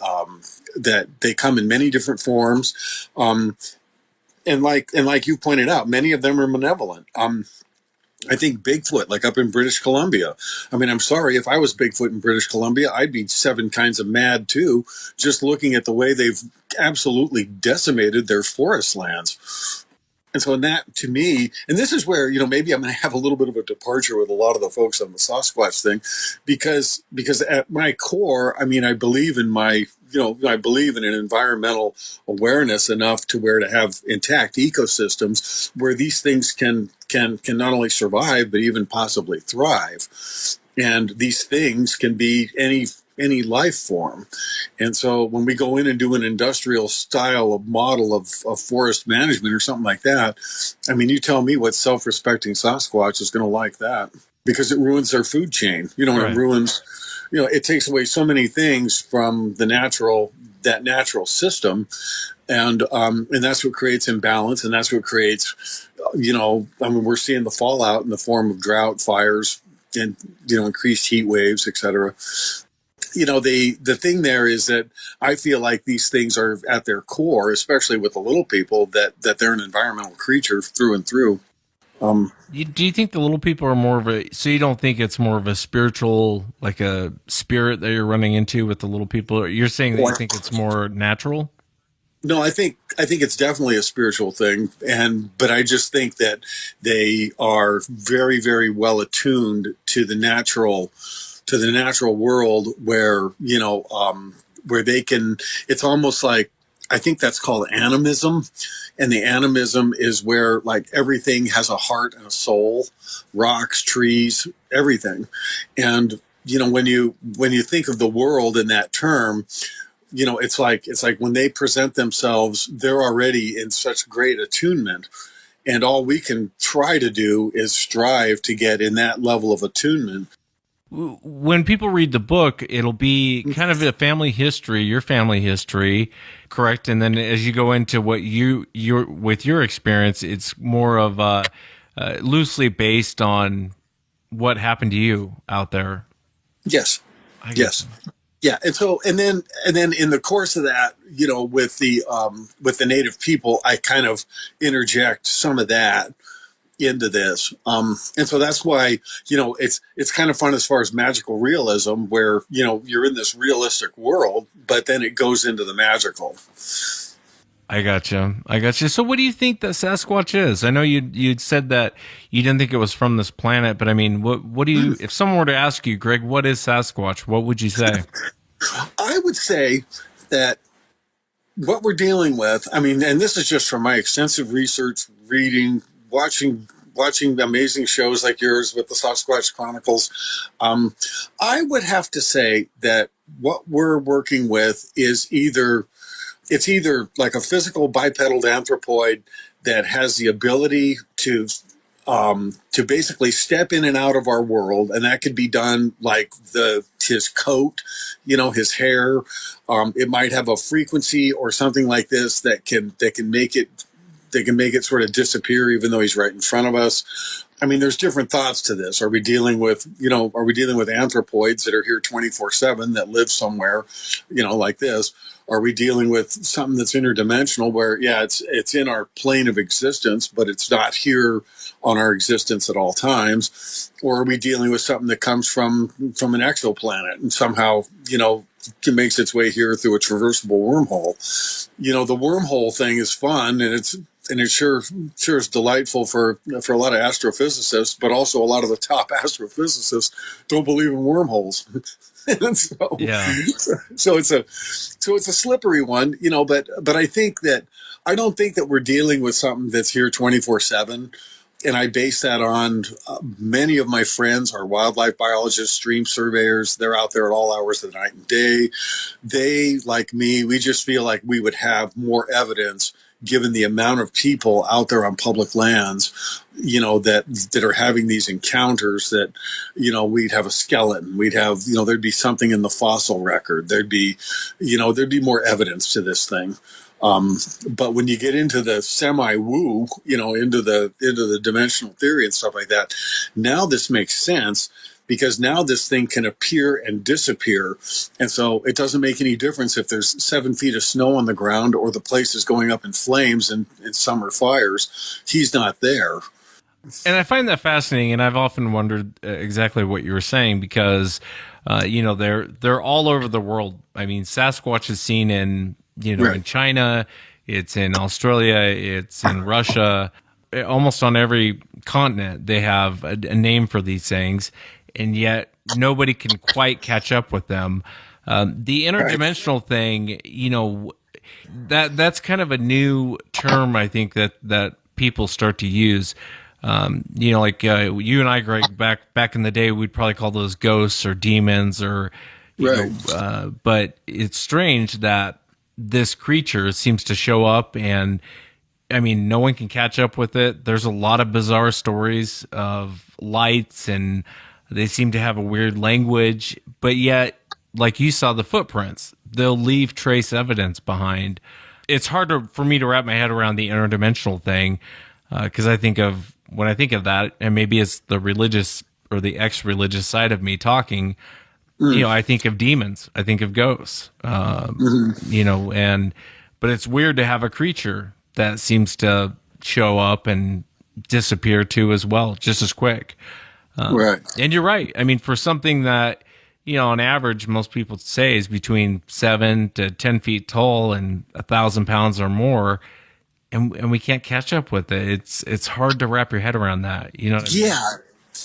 come in many different forms. And like you pointed out, many of them are malevolent. I think Bigfoot, like up in British Columbia. I mean, I'm sorry, if I was Bigfoot in British Columbia, I'd be 7 kinds of mad too, just looking at the way they've absolutely decimated their forest lands. And so in that, to me, and this is where, maybe I'm going to have a little bit of a departure with a lot of the folks on the Sasquatch thing, because at my core, I mean, I believe in I believe in an environmental awareness enough to where to have intact ecosystems where these things can not only survive, but even possibly thrive. And these things can be any life form. And so when we go in and do an industrial style of model of forest management or something like that, I mean, you tell me what self-respecting Sasquatch is going to like that, because it ruins their food chain. Right. It ruins, it takes away so many things from that natural system And that's what creates imbalance, and that's what creates, we're seeing the fallout in the form of drought, fires, and increased heat waves, etc. The thing there is that I feel like these things are at their core, especially with the little people, that they're an environmental creature through and through.
Do you think the little people are more of a, so you don't think it's more of a spiritual, like a spirit that you're running into with the little people? Or you're saying that you think it's more natural?
No, I think it's definitely a spiritual thing, but I just think that they are very, very well attuned to the natural world where where they can. It's almost like, I think that's called animism, and the animism is where like everything has a heart and a soul, rocks, trees, everything, and when you think of the world in that term. It's like when they present themselves, they're already in such great attunement. And all we can try to do is strive to get in that level of attunement.
When people read the book, it'll be kind of a family history, your family history, correct? And then as you go into what you're with your experience, it's more of loosely based on what happened to you out there.
Yes. Yes. Yeah, and then in the course of that, with the native people, I kind of interject some of that into this, and so that's why it's kind of fun as far as magical realism, where you're in this realistic world, but then it goes into the magical.
I gotcha. So what do you think that Sasquatch is? I know you'd said that you didn't think it was from this planet, but I mean, what do you, if someone were to ask you, Greg, what is Sasquatch? What would you say?
I would say that what we're dealing with, I mean, and this is just from my extensive research, reading, watching amazing shows like yours with the Sasquatch Chronicles, I would have to say that what we're working with is either like a physical bipedal anthropoid that has the ability to basically step in and out of our world, and that could be done like his coat, his hair. It might have a frequency or something like this that can make it sort of disappear, even though he's right in front of us. I mean, there's different thoughts to this. Are we dealing with anthropoids that are here 24/7 that live somewhere, like this? Are we dealing with something that's interdimensional where, it's in our plane of existence, but it's not here on our existence at all times? Or are we dealing with something that comes from an exoplanet and somehow, makes its way here through a traversable wormhole? The wormhole thing is fun, and it sure is delightful for a lot of astrophysicists, but also a lot of the top astrophysicists don't believe in wormholes. So it's a slippery one, but I don't think that we're dealing with something that's here 24/7. And I base that on many of my friends are wildlife biologists, stream surveyors. They're out there at all hours of the night and day. They, like me, we just feel like we would have more evidence given the amount of people out there on public lands, that are having these encounters, that, we'd have a skeleton, we'd have, there'd be something in the fossil record. There'd be more evidence to this thing. But when you get into the semi-woo, into the dimensional theory and stuff like that, now this makes sense, because now this thing can appear and disappear. And so it doesn't make any difference if there's 7 feet of snow on the ground or the place is going up in flames in summer fires. He's not there.
And I find that fascinating, and I've often wondered exactly what you were saying, because, they're all over the world. I mean, Sasquatch is seen in,
Right.
in China, it's in Australia, it's in Russia, almost on every continent they have a name for these things, and yet nobody can quite catch up with them. The interdimensional thing, that's kind of a new term, I think, that people start to use. Like you and I, Greg, back in the day, we'd probably call those ghosts or demons, or but it's strange that this creature seems to show up, and I mean, no one can catch up with it. There's a lot of bizarre stories of lights, and they seem to have a weird language, but yet, like you saw the footprints, they'll leave trace evidence behind. it's hard for me to wrap my head around the interdimensional thing, because when I think of that, and maybe it's the religious or the ex-religious side of me talking, I think of demons, I think of ghosts, but it's weird to have a creature that seems to show up and disappear too as well, just as quick.
Right.
And you're right. I mean, for something that, on average, most people say is between 7 to 10 feet tall and 1,000 pounds or more, and we can't catch up with it. It's hard to wrap your head around that. You know what I mean?
Yeah.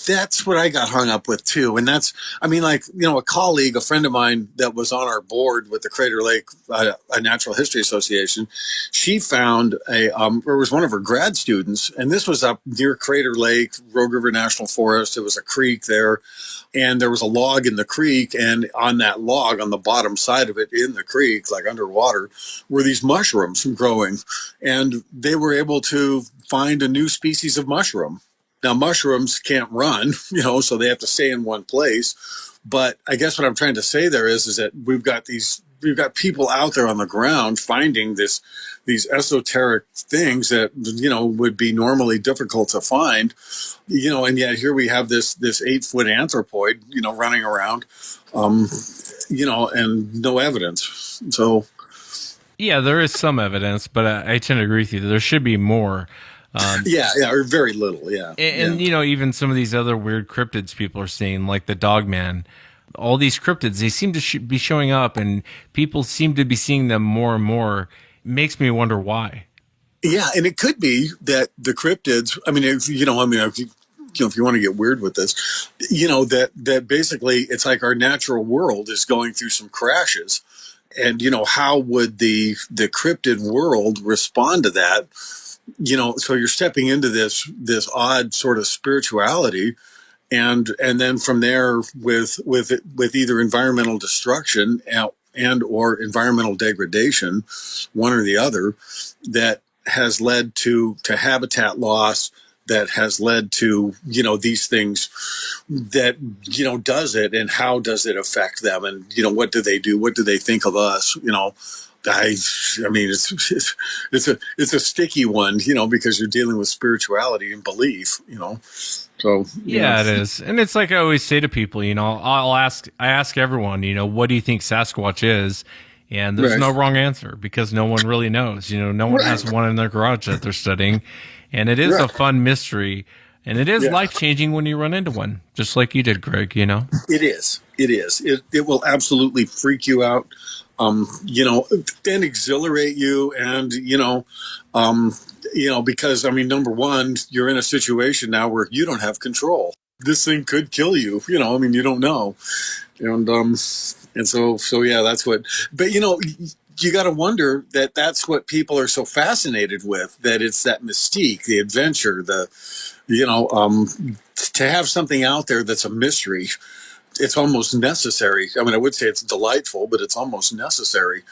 That's what I got hung up with too. And that's, a colleague, a friend of mine that was on our board with the Crater Lake, a Natural History Association, she found it was one of her grad students, and this was up near Crater Lake, Rogue River National Forest. It was a creek there, and there was a log in the creek, and on that log, on the bottom side of it in the creek, like underwater, were these mushrooms growing, and they were able to find a new species of mushroom. Now, mushrooms can't run, so they have to stay in one place. But I guess what I'm trying to say there is that we've got people out there on the ground finding these esoteric things that, would be normally difficult to find, and yet here we have this 8-foot anthropoid, running around, and no evidence. So.
Yeah, there is some evidence, but I tend to agree with you. There should be more.
Or very little, yeah.
And even some of these other weird cryptids people are seeing, like the Dogman, all these cryptids, they seem to be showing up, and people seem to be seeing them more and more. It makes me wonder why.
Yeah, and it could be that the cryptids, if you want to get weird with this, that basically it's like our natural world is going through some crashes. And, how would the cryptid world respond to that? So you're stepping into this odd sort of spirituality, and then from there with either environmental destruction and or environmental degradation, one or the other, that has led to habitat loss, that has led to these things that does it, and how does it affect them, and what do they do, what do they think of us, it's a sticky one, because you're dealing with spirituality and belief, So
it is, and it's like I always say to people, I ask everyone, what do you think Sasquatch is? And there's no wrong answer, because no one really knows. No one has one in their garage that they're studying, and it is a fun mystery, and it is life-changing when you run into one, just like you did, Greg.
It is. It will absolutely freak you out. Then exhilarate you, and because number one, you're in a situation now where you don't have control. This thing could kill you. You don't know, and so yeah, that's what. But you got to wonder that that's what people are so fascinated with. That it's that mystique, the adventure, to have something out there that's a mystery. It's almost necessary. I would say it's delightful, but it's almost necessary.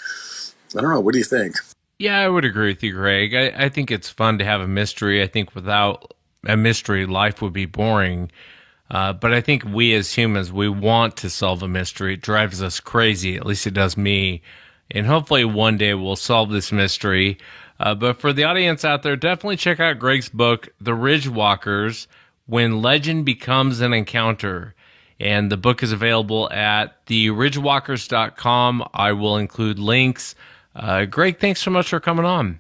I don't know. What do you think?
Yeah, I would agree with you, Greg. I think it's fun to have a mystery. I think without a mystery, life would be boring. But I think we as humans, we want to solve a mystery. It drives us crazy. At least it does me. And hopefully one day we'll solve this mystery. But for the audience out there, definitely check out Greg's book, The Ridge Walkers, When Legend Becomes an Encounter. And the book is available at theridgewalkers.com. I will include links. Greg, thanks so much for coming on.